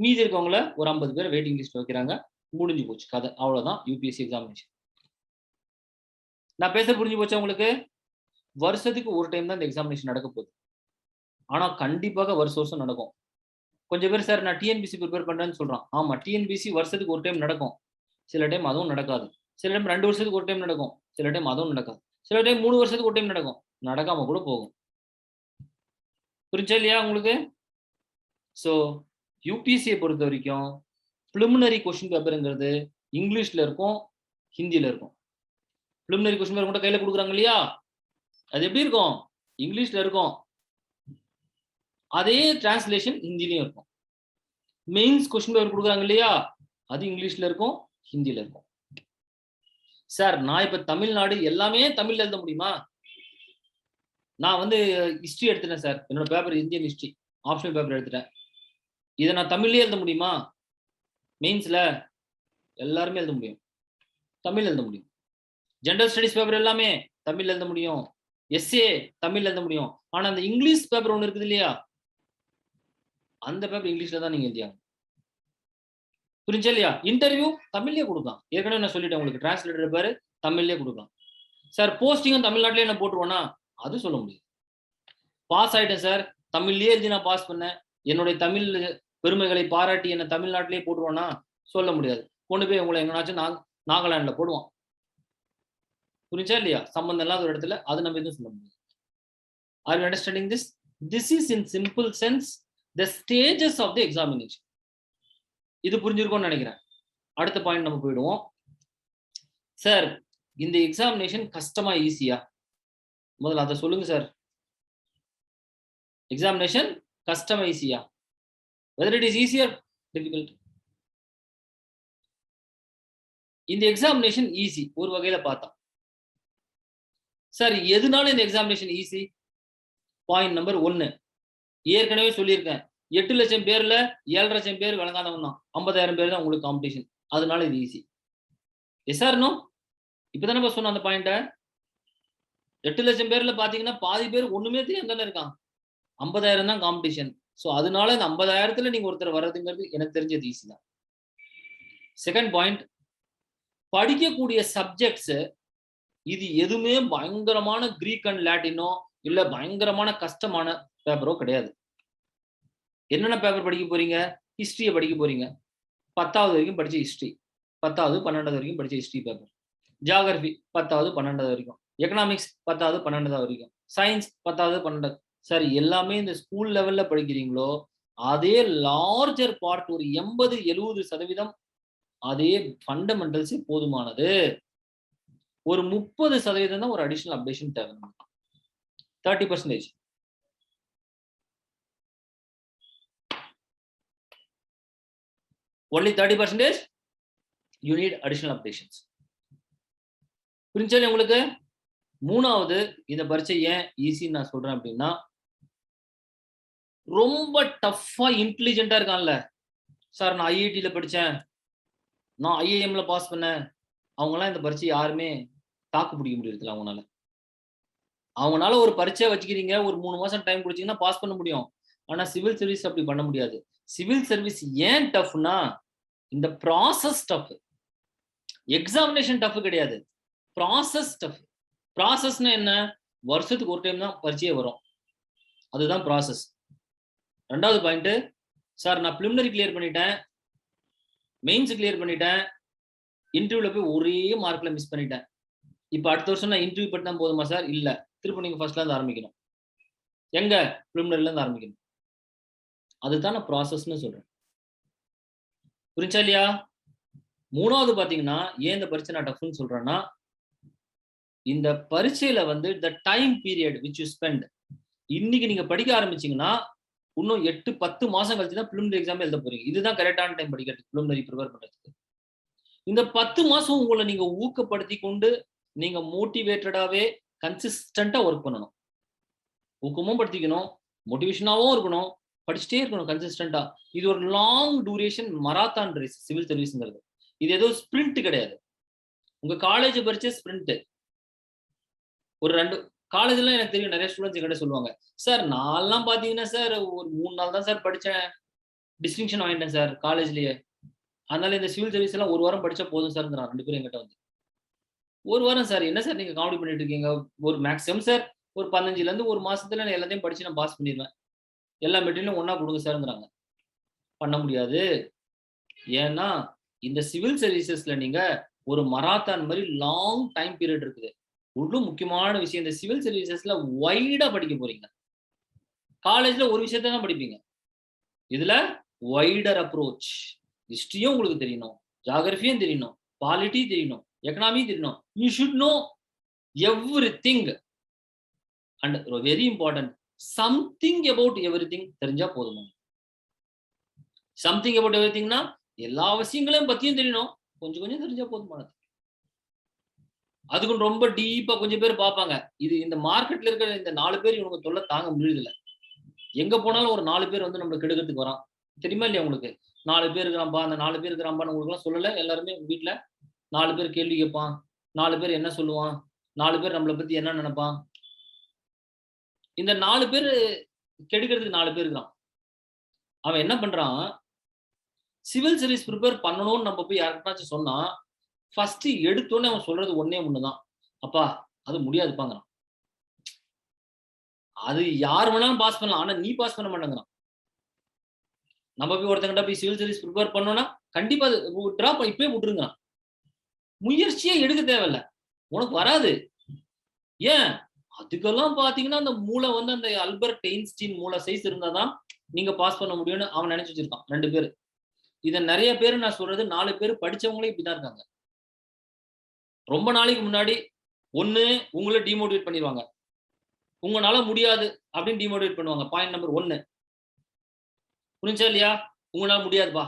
மீதி இருக்கவங்கள ஒரு 50 பேர் வெயிட்டிங் லிஸ்ட் வைக்கிறாங்க. முடிஞ்சு போச்சு கதை. அவ்வளவுதான் யூபிஎஸ்சி எக்ஸாமினேஷன். நான் பேச புரிஞ்சு போச்சு உங்களுக்கு? வருஷத்துக்கு ஒரு டைம் தான் இந்த எக்ஸாமினேஷன் நடக்க போகுது. ஆனா கண்டிப்பாக வருஷம் நடக்கும். கொஞ்சம் பேர் சார் நான் டிஎன்பிசி ப்ரிப்பேர் பண்றேன்னு சொல்றான். ஆமா, டிஎன்பிசி வருஷத்துக்கு ஒரு டைம் நடக்கும். சில டைம் அதுவும் நடக்காது. சில டைம் 2 வருஷத்துக்கு ஒரு டைம் நடக்கும். சில டைம் அதுவும் நடக்காது. சில டைம் 3 வருஷத்துக்கு ஒரு டைம் நடக்கும். நடக்காம கூட போகும். புரிஞ்சா இல்லையா உங்களுக்கு? சோ யூபிஎஸ்சியை பொறுத்த வரைக்கும் preliminary கொஸ்டின் பேப்பர்ங்கிறது இங்கிலீஷ்ல இருக்கும், ஹிந்தியில இருக்கும். preliminary கொஸ்டின் பேப்பர் மட்டும் கையில கொடுக்குறாங்க இல்லையா? அது எப்படி இருக்கும்? இங்கிலீஷ்ல இருக்கும். அதே டிரான்ஸ்லேஷன் ஹிந்திலையும் இருக்கும். மெயின்ஸ் கொஸ்டின் பேப்பர் கொடுக்குறாங்க இல்லையா? அது இங்கிலீஷ்ல இருக்கும், ஹிந்தியில இருக்கும். சார் நான் இப்ப தமிழ்நாடு எல்லாமே தமிழ்ல எழுத முடியுமா? நான் ஹிஸ்டரி எடுத்துட்டேன் சார். என்னோட paper Indian history optional paper எடுத்துட்டேன். இதை நான் தமிழ்லயே எழுத முடியுமா? மெயின்ஸ்ல எல்லாருமே எழுத முடியும், தமிழ் எழுத முடியும். ஜெனரல் ஸ்டடிஸ் பேப்பர் எல்லாமே தமிழ்ல எழுத முடியும், எஸ்ஏ தமிழ்ல எழுத முடியும். ஆனா அந்த இங்கிலீஷ் பேப்பர் ஒன்று இருக்குது இல்லையா, அந்த பேப்பர் இங்கிலீஷ்ல தான் நீங்க எழுதியாங்க. புரிஞ்சா இல்லையா? இன்டர்வியூ தமிழ்லயே கொடுக்கலாம். ஏற்கனவே நான் சொல்லிட்டேன் உங்களுக்கு, டிரான்ஸ்லேட்டர் பேரு தமிழ்லயே கொடுக்கலாம். சார் போஸ்டிங்கும் தமிழ்நாட்டிலே என்ன போட்டுருவோன்னா அது சொல்ல முடியும். பாஸ் ஆயிட்டேன் சார், தமிழ்லயே எழுதி நான் பாஸ் பண்ணேன், என்னுடைய தமிழ் பெருமைகளை பாராட்டி என்ன தமிழ்நாட்டிலேயே போட்டுருவானா? சொல்ல முடியாது. கொண்டு போய் உங்களை எங்கனாச்சும் நாகாலாந்துல போடுவான். புரிஞ்சா இல்லையா? சம்பந்தம் இல்லாத ஒரு இடத்துல அது நம்ம எதுவும் சொல்ல முடியாது. Are you understanding this? This is in simple sense the stages of the examination. இது புரிஞ்சிருக்கும்னு நினைக்கிறேன். அடுத்த பாயிண்ட் நம்ம போயிடுவோம். சார், இந்த எக்ஸாமினேஷன் கஷ்டமா ஈஸியா? முதல்ல அதை சொல்லுங்க சார். எக்ஸாமினேஷன் கஷ்டமா ஈஸியா? whether it is easy or difficult? இந்த எக்ஸாமினேஷன் ஈஸி ஒரு வகையில பார்த்தா. சார், எதுனால இந்த எக்ஸாமினேஷன் ஈஸி? பாயிண்ட் நம்பர் 1, ஏற்கனவே சொல்லியிருக்கேன், 8 லட்சம் பேர்ல 7 லட்சம் பேர் விளங்காதவங்க தான், 50,000 பேர் தான் உங்களுக்கு காம்படிஷன். அதனால இது ஈஸி. S R no? இப்பதானே சொன்ன அந்த பாயிண்ட. 8 லட்சம் பேர்ல பாத்தீங்கன்னா பாதி பேர் ஒண்ணுமே தெரியாம தானே இருக்கான். 50,000 தான் காம்படிஷன். சோ அதனால இந்த 50,000த்துல நீங்க ஒருத்தர் வர்றதுங்கிறது எனக்கு தெரிஞ்சது ஈஸி தான். செகண்ட் பாயிண்ட், படிக்கக்கூடிய சப்ஜெக்ட்ஸ் இது எதுவுமே பயங்கரமான கிரீக் அண்ட் லாட்டினோ இல்ல பயங்கரமான கஷ்டமான பேப்பரோ கிடையாது. என்னென்ன பேப்பர் படிக்க போறீங்க? ஹிஸ்டரியை படிக்க போறீங்க. 10வது வரைக்கும் படிச்ச ஹிஸ்டரி, 10வது 12வது வரைக்கும் படிச்ச ஹிஸ்டரி பேப்பர். ஜியாகிரபி 10வது 12வது வரைக்கும், எக்கனாமிக்ஸ் 10வது 12வது வரைக்கும், சயின்ஸ் 10வது 12வது. சரி, எல்லாமே இந்த ஸ்கூல் லெவல்ல படிக்கிறீங்களோ அதே லார்ஜர் பார்ட் ஒரு 80-70% அதே ஃபண்டமெண்டல்ஸ் போதுமானது. ஒரு 30% தான் ஒரு அடிஷனல் அப்டேஷன் தேவை. 30%. only 30% you need additional updations. புரிஞ்சா உங்களுக்கு? மூணாவது, இந்த பரீட்சை ஏன் ஈஸின்னு நான் சொல்றேன் அப்படின்னா, ரொம்ப டஃப்பா இன்டெலிஜென்ட்டா இருக்கான்ல சார், நான் ஐஐடியில படிச்சேன், நான் ஐஐஎம்ல பாஸ் பண்ணேன், அவங்கலாம் இந்த பரீட்சை யாருமே தாக்கு பிடிக்க முடியறதில்ல. அவங்களால ஒரு பரீட்சை வச்சுக்கிறீங்க, ஒரு 3 மாசம் டைம் கொடுத்தீங்கன்னா பாஸ் பண்ண முடியும். ஆனா சிவில் சர்வீஸ் அப்படி பண்ண முடியாது. சிவில் சர்வீஸ் ஏன் டஃப்னா, இந்த ப்ராசஸ் டஃப். எக்ஸாமினேஷன் டஃப் கிடையாது, ப்ராசஸ் டஃப். ப்ராசஸ்னா என்ன? வருஷத்துக்கு ஒரு டைம் தான் பரீட்சையே வரும், அதுதான் ப்ராசஸ். ரெண்டாவது பாயிண்ட், சார் நான் பிலிமினரி கிளியர் பண்ணிட்டேன், மெயின்ஸ் கிளியர் பண்ணிட்டேன், இன்டர்வியூல போய் ஒரே மார்க்ல மிஸ் பண்ணிட்டேன், இப்ப அடுத்த வருஷம் நான் இன்டர்வியூ பண்ணா போதுமா சார்? இல்ல, திரும்ப நீங்க ஃபர்ஸ்ட்ல இருந்து ஆரம்பிக்கணும். எங்க? பிலிமினரில இருந்து ஆரம்பிக்கணும். அதுதான் நான் ப்ராசஸ்னு சொல்றேன். புரிஞ்சா இல்லையா? மூணாவது பாத்தீங்கன்னா, ஏன் இந்த பரீட்சை நான் டஃப்னு சொல்றேன்னா, இந்த பரீட்சையில the time period which you spend, இன்னைக்கு நீங்க படிக்க ஆரம்பிச்சீங்கன்னா இன்னும் 8-10 மாசம் கழிச்சு தான் பிலிமினரி எக்ஸாம் எழுத போறீங்க. இதுதான் கரெக்டான டைம் படிக்கிறதுக்கு, பிலிமினரி ப்ரிப்பேர் பண்றதுக்கு. இந்த 10 மாசம் உங்களை நீங்க ஊக்கப்படுத்தி கொண்டு நீங்க மோட்டிவேட்டடாவே கன்சிஸ்டன்டா ஒர்க் பண்ணணும். ஊக்கமும் படுத்திக்கணும், மோட்டிவேஷனாவும் இருக்கணும், படிச்சுட்டே இருக்கணும் கன்சிஸ்டன்டா. இது ஒரு long duration marathon race civil சர்வீஸ்ங்கிறது. இது ஏதோ ஸ்பிரிண்ட் கிடையாது. உங்க காலேஜ் பரிச்சை ஸ்பிரிண்ட். ஒரு 2 காலேஜ்ல எனக்கு தெரியும், நிறைய ஸ்டூடெண்ட்ஸ் என்கிட்ட சொல்லுவாங்க, சார் நான்லாம் பாத்தீங்கன்னா சார் ஒரு 3 நாள் தான் சார் படிச்சேன், டிஸ்டிங்ஷன் வாங்கிட்டேன் சார் காலேஜ்லயே, அதனால இந்த சிவில் சர்வீஸ் எல்லாம் 1 வாரம் படிச்சா போதும் சார். 2 பேரும் என்கிட்ட வந்து 1 வாரம் சார், என்ன சார் நீங்க காமெடி பண்ணிட்டு இருக்கீங்க? ஒரு மேக்ஸிமம் சார் ஒரு 15ல இருந்து 1 மாசத்துல நான் எல்லாத்தையும் படிச்சு நான் பாஸ் பண்ணிடுவேன், எல்லா மெட்டீரியலும் ஒன்னா கொடுங்க சார்ங்கிறாங்க. பண்ண முடியாது. ஏன்னா இந்த சிவில் சர்வீசஸ்ல நீங்க ஒரு மராத்தான் மாதிரி லாங் டைம் பீரியட் இருக்குது. ஒரு முக்கியமான விஷயம், இந்த சிவில் சர்வீசஸ்ல வைடா படிக்க போறீங்க. காலேஜ்ல ஒரு விஷயத்தை தான் படிப்பீங்க, இதுல வைடர் அப்ரோச். ஹிஸ்டரியும் உங்களுக்கு தெரியணும், ஜியோகிராஃபியும் தெரியணும், பாலிட்டி தெரியணும், எக்கனாமி தெரியணும். You should know everything and very important, something about everything தெரிஞ்சா போதும். சம்திங் அபவுட் எவ்ரிதிங்னா எல்லா விஷயங்களையும் பத்தியும் தெரியணும், கொஞ்சம் கொஞ்சம் தெரிஞ்சா போதுமானது. அதுக்கு ரொம்ப டீப்பா கொஞ்சம் பேர் பார்ப்பாங்க. இது இந்த மார்க்கெட்ல இருக்கிற இந்த 4 பேர் இவங்க தொல்லை தாங்க முடியல. எங்க போனாலும் ஒரு 4 பேர் வந்து நம்மள கெடுக்கிறதுக்கு வரான். தெரியுமா இல்லையா உங்களுக்கு? 4 பேர் இருக்கிறான்பா, அந்த 4 பேர் இருக்கிறான்பான்னு உங்களுக்கு எல்லாம் சொல்லல. எல்லாருமே வீட்டுல 4 பேர் கேள்வி கேட்பான், 4 பேர் என்ன சொல்லுவான், 4 பேர் நம்மளை பத்தி என்ன நினைப்பான். இந்த 4 பேர் கெடுக்கிறதுக்கு 4 பேர் இருக்கிறான். அவன் என்ன பண்றான், சிவில் சர்வீஸ் ப்ரிப்பேர் பண்ணணும்னு நம்ம போய் யாருக்காச்சும் சொன்னா ஃபர்ஸ்ட் எடுத்தோன்னே அவன் சொல்றது ஒன்னே ஒண்ணுதான், அப்பா அது முடியாதுப்பாங்கிறான். அது யார் வேணாலும் பாஸ் பண்ணலாம், ஆனா நீ பாஸ் பண்ண மாட்டேங்கிறான். நம்ம போய் ஒருத்தங்கிட்ட போய் சிவில் சர்வீஸ் ப்ரிப்பேர் பண்ணோம்னா கண்டிப்பா டிராப் இப்பயே விட்டுருங்க. முயற்சியே எடுக்க தேவையில்ல, உனக்கு வராது. ஏன் அதுக்கெல்லாம் பாத்தீங்கன்னா அந்த மூளை வந்து அந்த அல்பர்ட் ஐன்ஸ்டீன் மூளை சைஸ் இருந்தாதான் நீங்க பாஸ் பண்ண முடியும்னு அவன் நினைச்சு வச்சிருக்கான் 2 பேர். இத நிறைய பேர் நான் சொல்றது 4 பேர் படிச்சவங்களே இப்படிதான் இருக்காங்க. ரொம்ப நாளைக்கு முன்னாடி ஒண்ணு உங்களை டிமோட்டிவேட் பண்ணிடுவாங்க, உங்களால முடியாது அப்படின்னு டிமோட்டிவேட் பண்ணுவாங்க. பாயிண்ட் நம்பர் 1 புரிஞ்சா இல்லையா? உங்களால முடியாதுப்பா,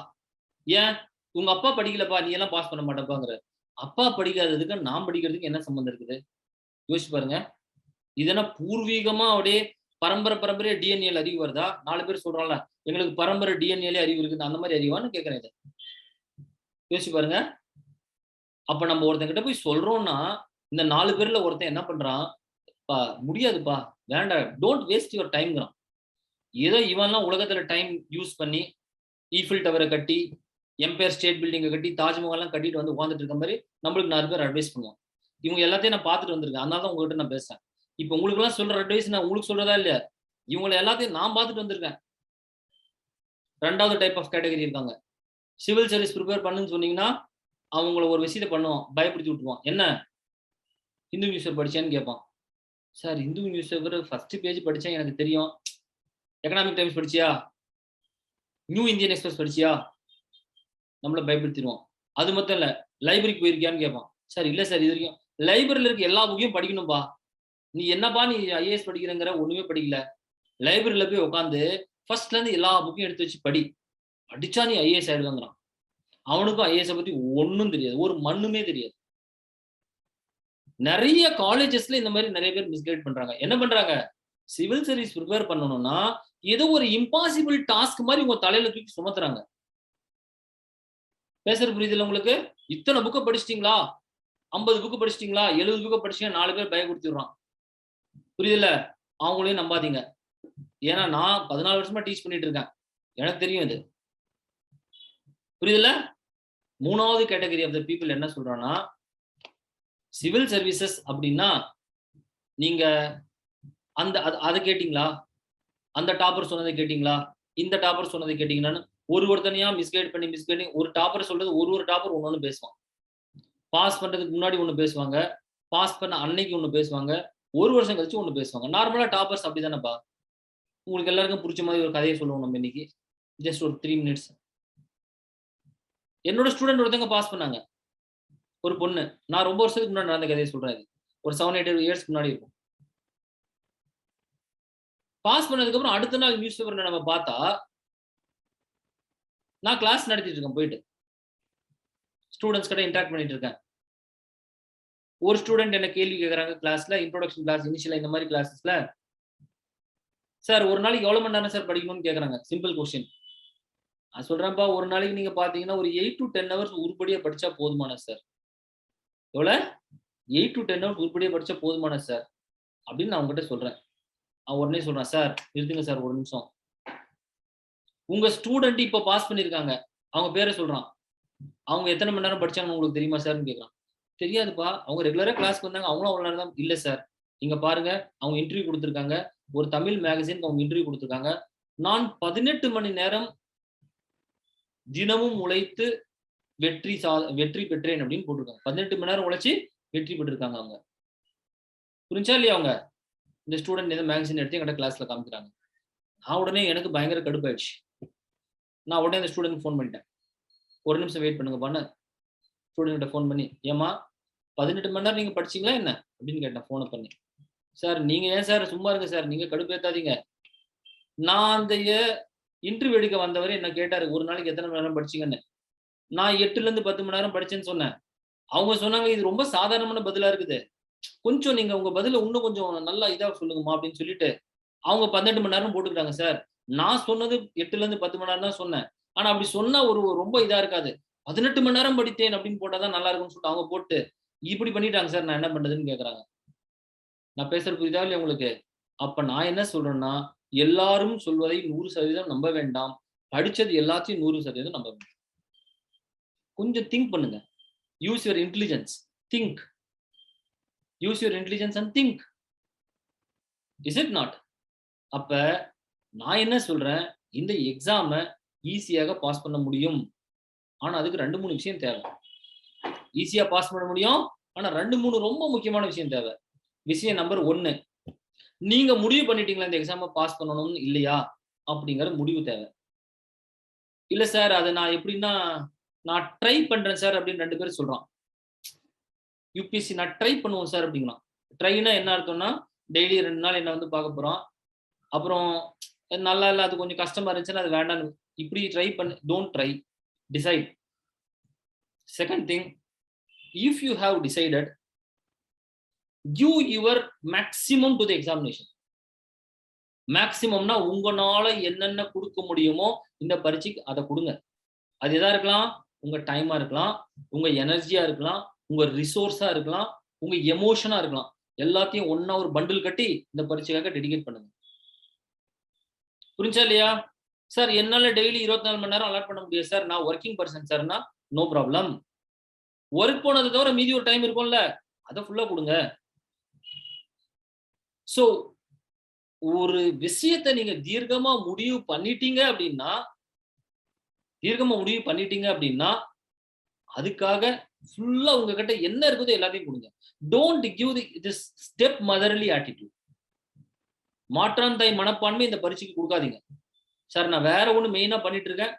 ஏன் உங்க அப்பா படிக்கலப்பா, நீ எல்லாம் பாஸ் பண்ண மாட்டப்பாங்கிற. அப்பா படிக்காததுக்கு நான் படிக்கிறதுக்கு என்ன சம்பந்தம் இருக்குது? யோசிச்சு பாருங்க. இதென்ன பூர்வீகமா அப்படியே பரம்பரை பரம்பரையா டிஎன்ஏல அறிவு வருதா? 4 பேர் சொல்றாங்கல்ல எங்களுக்கு பரம்பரை டிஎன்ஏல அறிவு இருக்குது, அந்த மாதிரி அறிவான்னு கேட்கிறேன். இதை யோசிச்சு பாருங்க. அப்ப நம்ம ஒருத்தங்கிட்ட போய் சொல்றோம்னா இந்த 4 பேர்ல ஒருத்தன் என்ன பண்றான், முடியாதுப்பா, வேண்டாம், டோன்ட் வேஸ்ட் யுவர் டைம்ங்கிறான். ஏதோ இவன்லாம் உலகத்துல டைம் யூஸ் பண்ணி ஈஃபில் டவரை கட்டி, எம்பையர் ஸ்டேட் பில்டிங்கை கட்டி, தாஜ்மஹால்லாம் கட்டிட்டு வந்து உட்காந்துட்டு இருக்க மாதிரி நம்மளுக்கு 4 பேர் அட்வைஸ் பண்ணுவான். இவங்க எல்லாத்தையும் நான் பார்த்துட்டு வந்திருக்கேன், அதனால தான் உங்ககிட்ட நான் பேசுறேன். இப்போ உங்களுக்கு எல்லாம் சொல்ற அட்வைஸ் நான் உங்களுக்கு சொல்றதா இல்லையா? இவங்களை எல்லாத்தையும் நான் பார்த்துட்டு வந்திருக்கேன். 2வது டைப் ஆஃப் கேட்டகரி இருக்காங்க. சிவில் சர்வீஸ் ப்ரிப்பேர் பண்ணுன்னு சொன்னீங்கன்னா அவங்கள ஒரு விஷயத்தை பண்ணுவான், பயப்படுத்தி விட்டுருவான். என்ன, இந்து நியூஸ் பேப்பர் படிச்சேன்னு கேட்பான். Sir Hindu newspaper first page படிச்சேன், எனக்கு தெரியும். எக்கனாமிக் டைம்ஸ் படிச்சியா? நியூ இந்தியன் எக்ஸ்பிரஸ் படிச்சியா? நம்மள பயப்படுத்திடுவோம். அது மட்டும் இல்ல, லைப்ரரிக்கு போயிருக்கியான்னு கேட்பான். சார் இல்ல சார், இது வரைக்கும் லைப்ரரியில இருக்க எல்லா புக்கையும் படிக்கணும்பா. நீ என்னப்பா நீ ஐஏஎஸ் படிக்கிறங்கிற, ஒண்ணுமே படிக்கல. லைப்ரரியில போய் உட்காந்து ஃபர்ஸ்ட்ல இருந்து எல்லா புக்கையும் எடுத்து வச்சு படி, படிச்சா நீ ஐஏஎஸ் ஆயிடுவாங்கிறான். அவனுக்கும் ஐஏஎஸ் பத்தி ஒன்னும் தெரியாது, ஒரு மண்ணுமே தெரியாது. நிறைய காலேஜஸ்ல இந்த மாதிரி நிறைய பேர் மிஸ்கைட் பண்றாங்க. என்ன பண்றாங்க, சிவில் சர்வீஸ் ப்ரிப்பேர் பண்ணணும்னா ஏதோ ஒரு இம்பாசிபிள் டாஸ்க் மாதிரி உங்க தலையில தூக்கி சுமத்துறாங்க. பேசுற புரியுதுல உங்களுக்கு? இத்தனை புக்கை படிச்சிட்டீங்களா, 50 புக்கு படிச்சிட்டீங்களா, 70 புக்கை படிச்சீங்க, 4 பேர் பயப்படுத்திடுறான். புரியுதுல்ல? அவங்களையும் நம்பாதீங்க. ஏன்னா நான் 14 வருஷமா டீச் பண்ணிட்டு இருக்கேன், எனக்கு தெரியும் இது. புரியுதுல்ல? 3வது கேட்டகரி ஆஃப் த பீப்புள் என்ன சொல்றான்னா, சிவில் சர்வீசஸ் அப்படின்னா நீங்க அந்த அதை கேட்டீங்களா, அந்த டாப்பர் சொன்னதை கேட்டீங்களா, இந்த டாப்பர் சொன்னதை கேட்டீங்களான்னு ஒருத்தனையா மிஸ்கைட் பண்ணி ஒரு டாப்பர் சொல்றது ஒரு டாப்பர் ஒன்னு பேசுவான். பாஸ் பண்றதுக்கு முன்னாடி ஒண்ணு பேசுவாங்க, பாஸ் பண்ண அன்னைக்கு ஒண்ணு பேசுவாங்க, ஒரு வருஷம் கழிச்சு ஒண்ணு பேசுவாங்க. நார்மலா டாப்பர்ஸ் அப்படிதானப்பா. உங்களுக்கு எல்லாருக்கும் பிடிச்ச மாதிரி ஒரு கதையை சொல்லுவோம் நம்ம இன்னைக்கு, ஜஸ்ட் ஒரு 3 மினிட்ஸ். என்னோட ஸ்டூடெண்ட் ஒருத்தங்க பாஸ் பண்ணாங்க, ஒரு பொண்ணு. நான் ரொம்ப வருஷத்துக்கு முன்னாடி நடந்த கதையை சொல்றேன். ஒரு 7-8 இயர்ஸ் முன்னாடி இருக்கும். பாஸ் பண்ணதுக்கு அப்புறம் அடுத்த நாள் நியூஸ் பேப்பர்ல நம்ம பார்த்தா, நான் கிளாஸ் நடத்திட்டு இருக்கேன், போயிட்டு ஸ்டூடெண்ட்ஸ் கிட்ட இன்டராக்ட் பண்ணிட்டு இருக்கேன். ஒரு ஸ்டூடெண்ட் என்ன கேள்வி கேட்கறாங்க கிளாஸ்ல, இன்ட்ரோடக்ஷன் கிளாஸ், இனிஷியலா இந்த மாதிரி கிளாஸஸ்ல, சார் ஒரு நாளைக்கு எவ்வளவு மணி நேரம் சார் படிக்கணும்னு கேட்கறாங்க. Simple question. நான் சொல்றேன்ப்பா, ஒரு நாளைக்கு நீங்க பாத்தீங்கன்னா ஒரு 8 to 10 hours உருப்படியா படிச்சா போதுமான சார். எவ்வளவு? 8 to 10 hours உருப்படியா படிச்சா போதுமான சார் அப்படின்னு நான் உங்ககிட்ட சொல்றேன். அவன் உடனே சொல்றான், சார் நிறுத்துங்க சார் ஒரு நிமிஷம், உங்க ஸ்டூடெண்ட் இப்ப பாஸ் பண்ணிருக்காங்க, அவங்க பேரை சொல்றான், அவங்க எத்தனை மணி நேரம் படிச்சாங்கன்னு உங்களுக்கு தெரியுமா சார்னு கேட்கறான். தெரியாதுப்பா, அவங்க ரெகுலரா கிளாஸ்க்கு வந்தாங்க, அவங்களும் அவ்வளவு நேரம் தான். இல்ல சார், நீங்க பாருங்க, அவங்க இன்டர்வியூ கொடுத்திருக்காங்க, ஒரு தமிழ் மேகசினுக்கு அவங்க இன்டர்வியூ கொடுத்திருக்காங்க. நான் 18 மணி நேரம் தினமும் உழைத்து வெற்றி பெற்றேன் அப்படின்னு போட்டிருக்காங்க. 18 மணி நேரம் உழைச்சி வெற்றி பெற்றிருக்காங்க அவங்க. புரிஞ்சா இல்லையா? அவங்க இந்த ஸ்டூடெண்ட் ஏதோ மேகசின் எடுத்து எங்கிட்ட கிளாஸ்ல காமிக்கிறாங்க. நான் உடனே எனக்கு பயங்கர கடுப்பாயிடுச்சு. நான் உடனே அந்த ஸ்டூடெண்ட் ஃபோன் பண்ணிட்டேன். ஒரு நிமிஷம் வெயிட் பண்ணுங்க பண்ண. ஸ்டூடெண்ட் ஃபோன் பண்ணி, ஏமா 18 மணி நேரம் நீங்க படிச்சீங்களா என்ன அப்படின்னு கேட்டேன் போனை பண்ணி. சார் நீங்க ஏன் சார் சும்மா இருங்க சார், நீங்க கடுப்பேத்தாதீங்க. நான் அந்த இன்டர்வியூ எடுக்க வந்தவரை என்ன கேட்டாரு, ஒரு நாளைக்கு எத்தனை மணி நேரம் படிச்சீங்கன்னு. நான் 8ல இருந்து 10 மணி நேரம் படிச்சேன்னு சொன்னேன். அவங்க சொன்னாங்க, இது ரொம்ப சாதாரணமான பதிலா இருக்குது, கொஞ்சம் நீங்க உங்க பதில இன்னும் கொஞ்சம் நல்லா இதா சொல்லுங்கம்மா அப்படின்னு சொல்லிட்டு அவங்க 18 மணி நேரம் போட்டுக்கிட்டாங்க. சார் நான் சொன்னது 8ல இருந்து 10 மணி நேரம் தான் சொன்னேன். ஆனா அப்படி சொன்னா ஒரு ரொம்ப இதா இருக்காது, 18 மணி நேரம் படித்தேன் அப்படின்னு போட்டாதான் நல்லா இருக்கும்னு சொல்லிட்டு அவங்க போட்டு இப்படி பண்ணிட்டாங்க சார், நான் என்ன பண்றதுன்னு கேக்குறாங்க. நான் பேசுறது புரியுதா இல்லையா உங்களுக்கு? அப்ப நான் என்ன சொல்றேன்னா, எல்லாரும் சொல்வதை 100% நம்ப வேண்டாம், படிச்சது எல்லாத்தையும் 100% நம்ப வேண்டாம். கொஞ்சம் திங்க் பண்ணுங்க. Use your intelligence, think. Use your intelligence and think. Is it not? அப்ப நான் என்ன சொல்றேன், இந்த எக்ஸாம ஈஸியாக பாஸ் பண்ண முடியும். ஆனா அதுக்கு 2-3 விஷயம் தேவை. ஈஸியா பாஸ் பண்ண முடியும். ஆனா 2-3 ரொம்ப முக்கியமான விஷயம் தேவை. விஷயம் நம்பர் 1, நீங்க முடிவு பண்ணிட்டீங்களா இந்த எக்ஸாம பாஸ் பண்ணணும்னு இல்லையா அப்படிங்கிற முடிவு தேவை. இல்ல சார் அது நான் எப்படின்னா நான் ட்ரை பண்றேன் சார் அப்படின்னு 2 பேர் சொல்றான். யுபிஎஸ்சி நான் ட்ரை பண்ணுவோம் சார் அப்படிங்கிறான். ட்ரைனா என்ன அர்த்தம்னா டெய்லி 2 நாள் என்ன வந்து பார்க்க போறான். அப்புறம் நல்லா இல்ல அது கொஞ்சம் கஷ்டமா இருந்துச்சுன்னா அது வேண்டாம்னு இப்படி ட்ரை பண்ணு. Don't try, decide. Second thing, if you have decided, give your maximum to the examination. மேக்சிமம்னா உங்களால என்னென்ன கொடுக்க முடியுமோ இந்த பரீட்சைக்கு அதை கொடுங்க. அது எதா இருக்கலாம், உங்க டைமா இருக்கலாம், உங்க எனர்ஜியா இருக்கலாம், உங்க ரிசோர்ஸா இருக்கலாம், உங்க எமோஷனா இருக்கலாம். எல்லாத்தையும் ஒண்ணா ஒரு பண்டில் கட்டி இந்த பரீட்சைக்காக டெடிகேட் பண்ணுங்க. புரிஞ்சா இல்லையா? சார் என்னால டெய்லி 24 மணி நேரம் அலாட் பண்ண முடியாது சார், நான் ஒர்க்கிங் பர்சன் சார்னா நோ ப்ராப்ளம். ஒர்க் போனதை தவிர மீதி ஒரு டைம் இருக்கும்ல, அதை ஃபுல்லா கொடுங்க. சோ ஒரு விஷயத்தை நீங்க தீர்க்கமா முடிவு பண்ணிட்டீங்க அப்படின்னா அதுக்காக ஃபுல்லா உங்ககிட்ட என்ன இருக்குதோ எல்லாத்தையும் கொடுங்க. Don't give this step motherly attitude. மாற்றான் தாய் மனப்பான்மை இந்த பரீட்சைக்கு கொடுக்காதீங்க. சார் நான் வேற ஒண்ணு மெயினா பண்ணிட்டு இருக்கேன்,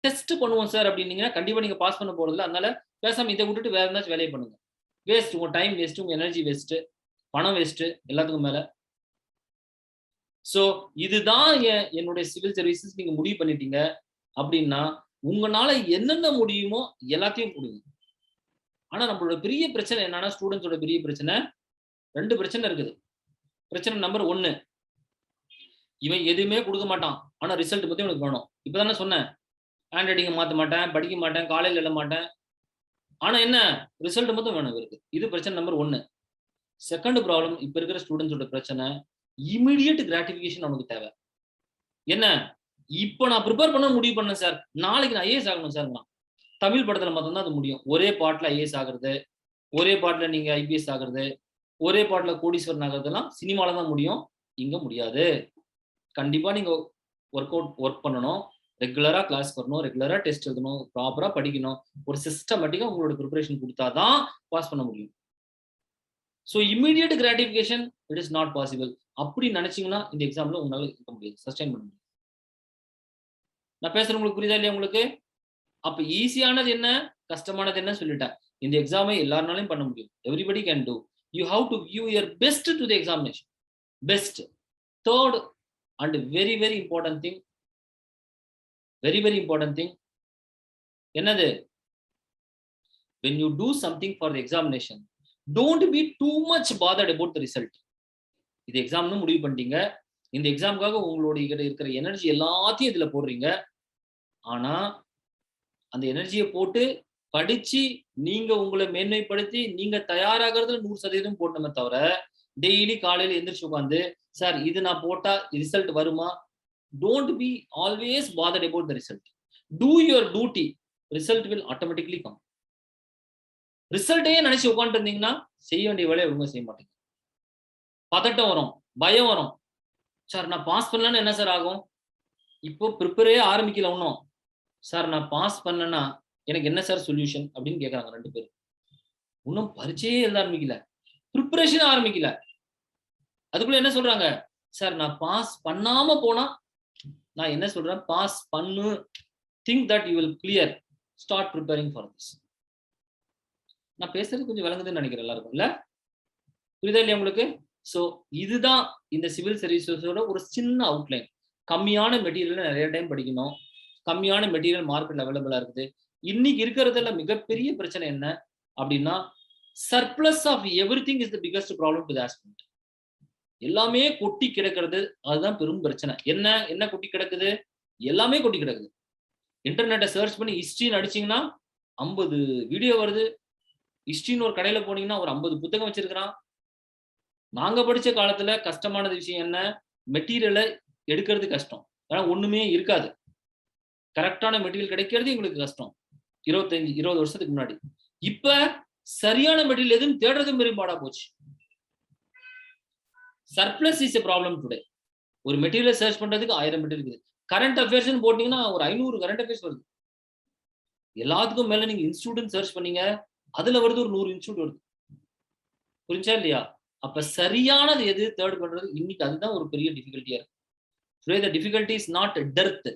டெஸ்ட் பண்ணுவோம் சார் அப்படின்னீங்கன்னா கண்டிப்பா நீங்க பாஸ் பண்ண போறதில்ல. அதனால பேசாம இதை விட்டுட்டு வேற ஏதாச்சும் வேலையை பண்ணுங்க. வேஸ்ட், உங்க டைம் வேஸ்ட், உங்க எனர்ஜி வேஸ்ட், பணம் வேஸ்ட், எல்லாத்துக்கும் மேல. சோ இதுதான் என்னுடைய சிவில் சர்வீசஸ் நீங்க முடிவு பண்ணிட்டீங்க அப்படின்னா உங்களால என்னென்ன முடியுமோ எல்லாத்தையும் கொடுங்க. ஆனா நம்மளோட பெரிய பிரச்சனை என்னன்னா, ஸ்டூடெண்ட்ஸோட பெரிய பிரச்சனை 2 பிரச்சனை இருக்குது. பிரச்சனை நம்பர் 1, இவன் எதுவுமே கொடுக்க மாட்டான், ஆனா ரிசல்ட் பத்தி உனக்கு வேணும். இப்பதானே சொன்னேன், ஹேண்ட் ரைட்டிங் மாத்த மாட்டேன், படிக்க மாட்டேன், காலையில எழ மாட்டேன், ஆனா என்ன ரிசல்ட் மட்டும் வேணும் இவருக்கு. இது பிரச்சனை நம்பர் 1. செகண்ட் ப்ராப்ளம், இப்ப இருக்கிற ஸ்டூடெண்ட்ஸோட பிரச்சனை, இமிடியேட் கிராட்டிபிகேஷன் அவனுக்கு தேவை. என்ன, இப்ப நான் ப்ரிப்பேர் பண்ண முடிவு பண்ணேன் சார், நாளைக்கு நான் ஐஏஎஸ் ஆகணும் சார். தமிழ் படத்துல மட்டும் தான் அது முடியும். ஒரே பாட்டுல ஐஏஎஸ் ஆகுறது, ஒரே பாட்டுல நீங்க ஐபிஎஸ் ஆகுறது, ஒரே பாட்டுல கோடீஸ்வரன் ஆகுறதுலாம் சினிமால தான் முடியும், இங்க முடியாது. கண்டிப்பா நீங்க ஒர்க் பண்ணணும், ரெகுலரா கிளாஸ் வரணும், ரெகுலரா டெஸ்ட் எழுதணும், ப்ராப்பரா படிக்கணும், ஒரு சிஸ்டமேட்டிக்கா உங்களோட ப்ரிப்பரேஷன் கொடுத்தாதான் பாஸ் பண்ண முடியும். So immediate gratification it is not possible. அப்படி நினைச்சீங்கன்னா இந்த எக்ஸாம்ல உங்களால இருக்க முடியாது, சஸ்டைன் பண்ண முடியாது. நான் பேசுறது உங்களுக்கு புரியுதா இல்லையா உங்களுக்கு? அப்ப ஈஸியானது என்ன, கஷ்டமானது என்ன சொல்லிட்டேன். இந்த எக்ஸாமை எல்லாருனாலையும் பண்ண முடியும். Everybody can do. You have to give your best to the examination. Best. Third and very very important thing, என்னது, when you do something for the examination, don't be too much bothered about the result. இது எக்ஸாம்னு முடிவு பண்ணிட்டீங்க, இந்த எக்ஸாமுக்காக உங்களோட இருக்கிற energy எல்லாத்தையும் இதுல போடுறீங்க. ஆனா அந்த எனர்ஜியை போட்டு படிச்சு நீங்க உங்களை மேன்மைப்படுத்தி நீங்க தயாராகிறதுல 100% போடணுமே தவிர டெய்லி காலையில எந்திரிச்சு உட்காந்து சார் இது நான் போட்டா ரிசல்ட் வருமா, don't be always bothered about the result. Do your duty, result will automatically come. ரிசல்ட்டையே நினைச்சு உட்காந்துட்டு இருந்தீங்கன்னா செய்ய வேண்டிய வேலையை ஒழுங்கா செய்ய மாட்டீங்க. பதட்டம் வரும், பயம் வரும். சார் நான் பாஸ் பண்ணலன்னு என்ன சார் ஆகும், இப்போ ப்ரிப்பரே ஆரம்பிக்கல ஒன்னும், சார் நான் பாஸ் பண்ணனா எனக்கு என்ன சார் சொல்யூஷன் அப்படின்னு கேட்கறாங்க 2 பேர். இன்னும் பரீட்சையே எழுத ஆரம்பிக்கல, ப்ரிப்பரேஷன் ஆரம்பிக்கல, அதுக்குள்ள என்ன சொல்றாங்க, சார் நான் பாஸ் பண்ணாம போனா, நான் என்ன சொல்றேன், பாஸ் பண்ணு, think that you will clear, start preparing for this. நான் பேசுறது கொஞ்சம் விளங்குதுன்னு நினைக்கிறேன் எல்லாருக்கும், இல்ல புரியுதா இல்லையா உங்களுக்கு? சோ இதுதான் இந்த சிவில் சர்வீசஸோட ஒரு சின்ன அவுட்லைன். கம்மியான மெட்டீரியல் நிறைய டைம் படிக்கணும், கம்மியான மெட்டீரியல் மார்க்கெட்ல அவைலபிளா இருக்குது. இன்னைக்கு இருக்கிறதுல மிகப்பெரிய பிரச்சனை என்ன அப்படின்னா, surplus of everything is the biggest problem to the aspirant. எல்லாமே கொட்டி கிடக்கிறது, அதுதான் பெரும் பிரச்சனை. என்ன கொட்டி கிடக்குது, எல்லாமே கொட்டி கிடக்குது. இன்டர்நெட்டை சர்ச் பண்ணி ஹிஸ்டரின்னு அடிச்சீங்கன்னா 50 வீடியோ வருது. ஹிஸ்டரின்னு ஒரு கடையில போனீங்கன்னா ஒரு 50 புத்தகம் வச்சிருக்கிறான். நாங்க படிச்ச காலத்துல கஷ்டமானது விஷயம் என்ன, மெட்டீரியலை எடுக்கிறது கஷ்டம், ஆனா ஒண்ணுமே இருக்காது. கரெக்டான மெட்டீரியல் கிடைக்கிறது எங்களுக்கு கஷ்டம் 25-20 வருஷத்துக்கு முன்னாடி. இப்ப சரியான மெட்டீரியல் எதுவும் தேடுறது பெரும்பாடா போச்சு. Surplus is a problem today. ஒரு மெட்டீரியல் சர்ச் பண்றதுக்கு 1000 மெட்டீரியல் இருக்குது. கரண்ட் அஃபேர்ஸ் போட்டீங்கன்னா ஒரு 500 கரண்ட் அஃபேர்ஸ் வருது. எல்லாத்துக்கும் மேல நீங்க இன்ஸ்டிடியூட் சர்ச் பண்ணீங்க, அதுல வருது ஒரு 100 இன்ஸ்டிடியூட் வருது. புரிஞ்சா இல்லையா? அப்ப சரியானது எது தேர்ட் பண்றது, இன்னைக்கு அதுதான் ஒரு பெரிய டிஃபிகல்ட்டியா இருக்கு. Today the difficulty is not depth.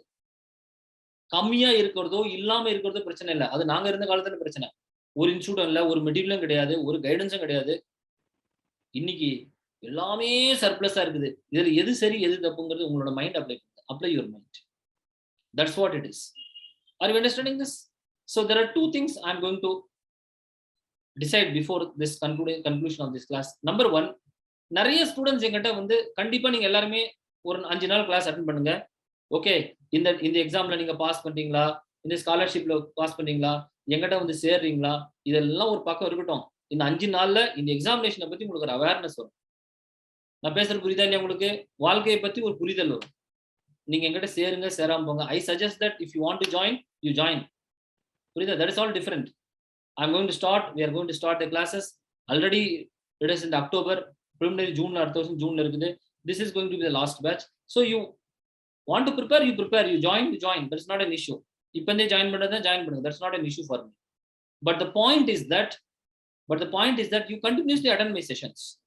கம்மியா இருக்கிறதோ, இல்லாம இருக்கிறதோ பிரச்சனை இல்ல. அது நாங்க இருந்த காலத்துல பிரச்சனை. ஒரு இன்ஸ்டிடியூட்டும் இல்ல, ஒரு மெட்டீரியலும் கிடையாது, ஒரு கைடன்ஸும் கிடையாது. இன்னைக்கு எல்லாமே சர்ப்ளஸா இருக்குது. இதுல எது சரி, எது தப்புங்கிறது உங்களோட மைண்ட் அப்ளை பண்ணுங்க. Apply your mind. That's what it is. R you understanding this? So there are two things I am going to decide before this conclusion of this class. Number one, நிறைய students என்கிட்ட வந்து கண்டிப்பா நீங்க எல்லாருமே ஒரு 5 நாள் class attend பண்ணுங்க. Okay, இந்த இந்த எக்ஸாம்ல நீங்க பாஸ் பண்ணிட்டீங்களா, இந்த ஸ்காலர்ஷிப்ல பாஸ் பண்ணீங்களா, என்கிட்ட வந்து சேர்றீங்களா, இதெல்லாம் ஒரு பக்கம் இருக்கட்டும். இந்த 5 நாள்ல இந்த எக்ஸாமினேஷனை பத்தி உங்களுக்கு ஒரு அவேர்னஸ் வரும். நான் பேசுறது புரியுதா இல்லையா உங்களுக்கு? வாழ்க்கையை பத்தி ஒரு புரிதல் வரும். நீங்க என்கிட்ட சேருங்க, சேராம போங்க. I suggest that if you want to join, you join. புரியுதா? That is all different. We are going to start the classes. Already it is in October, preliminary June அடுத்த வருஷம் ஜூன்ல இருக்குது. This is going to be the last batch. So you want to prepare, you prepare. You join. That's not an issue. இப்பந்தே join பண்றதா join பண்ணுங்க. That's not an issue for me. But the point is that you continuously attend my sessions.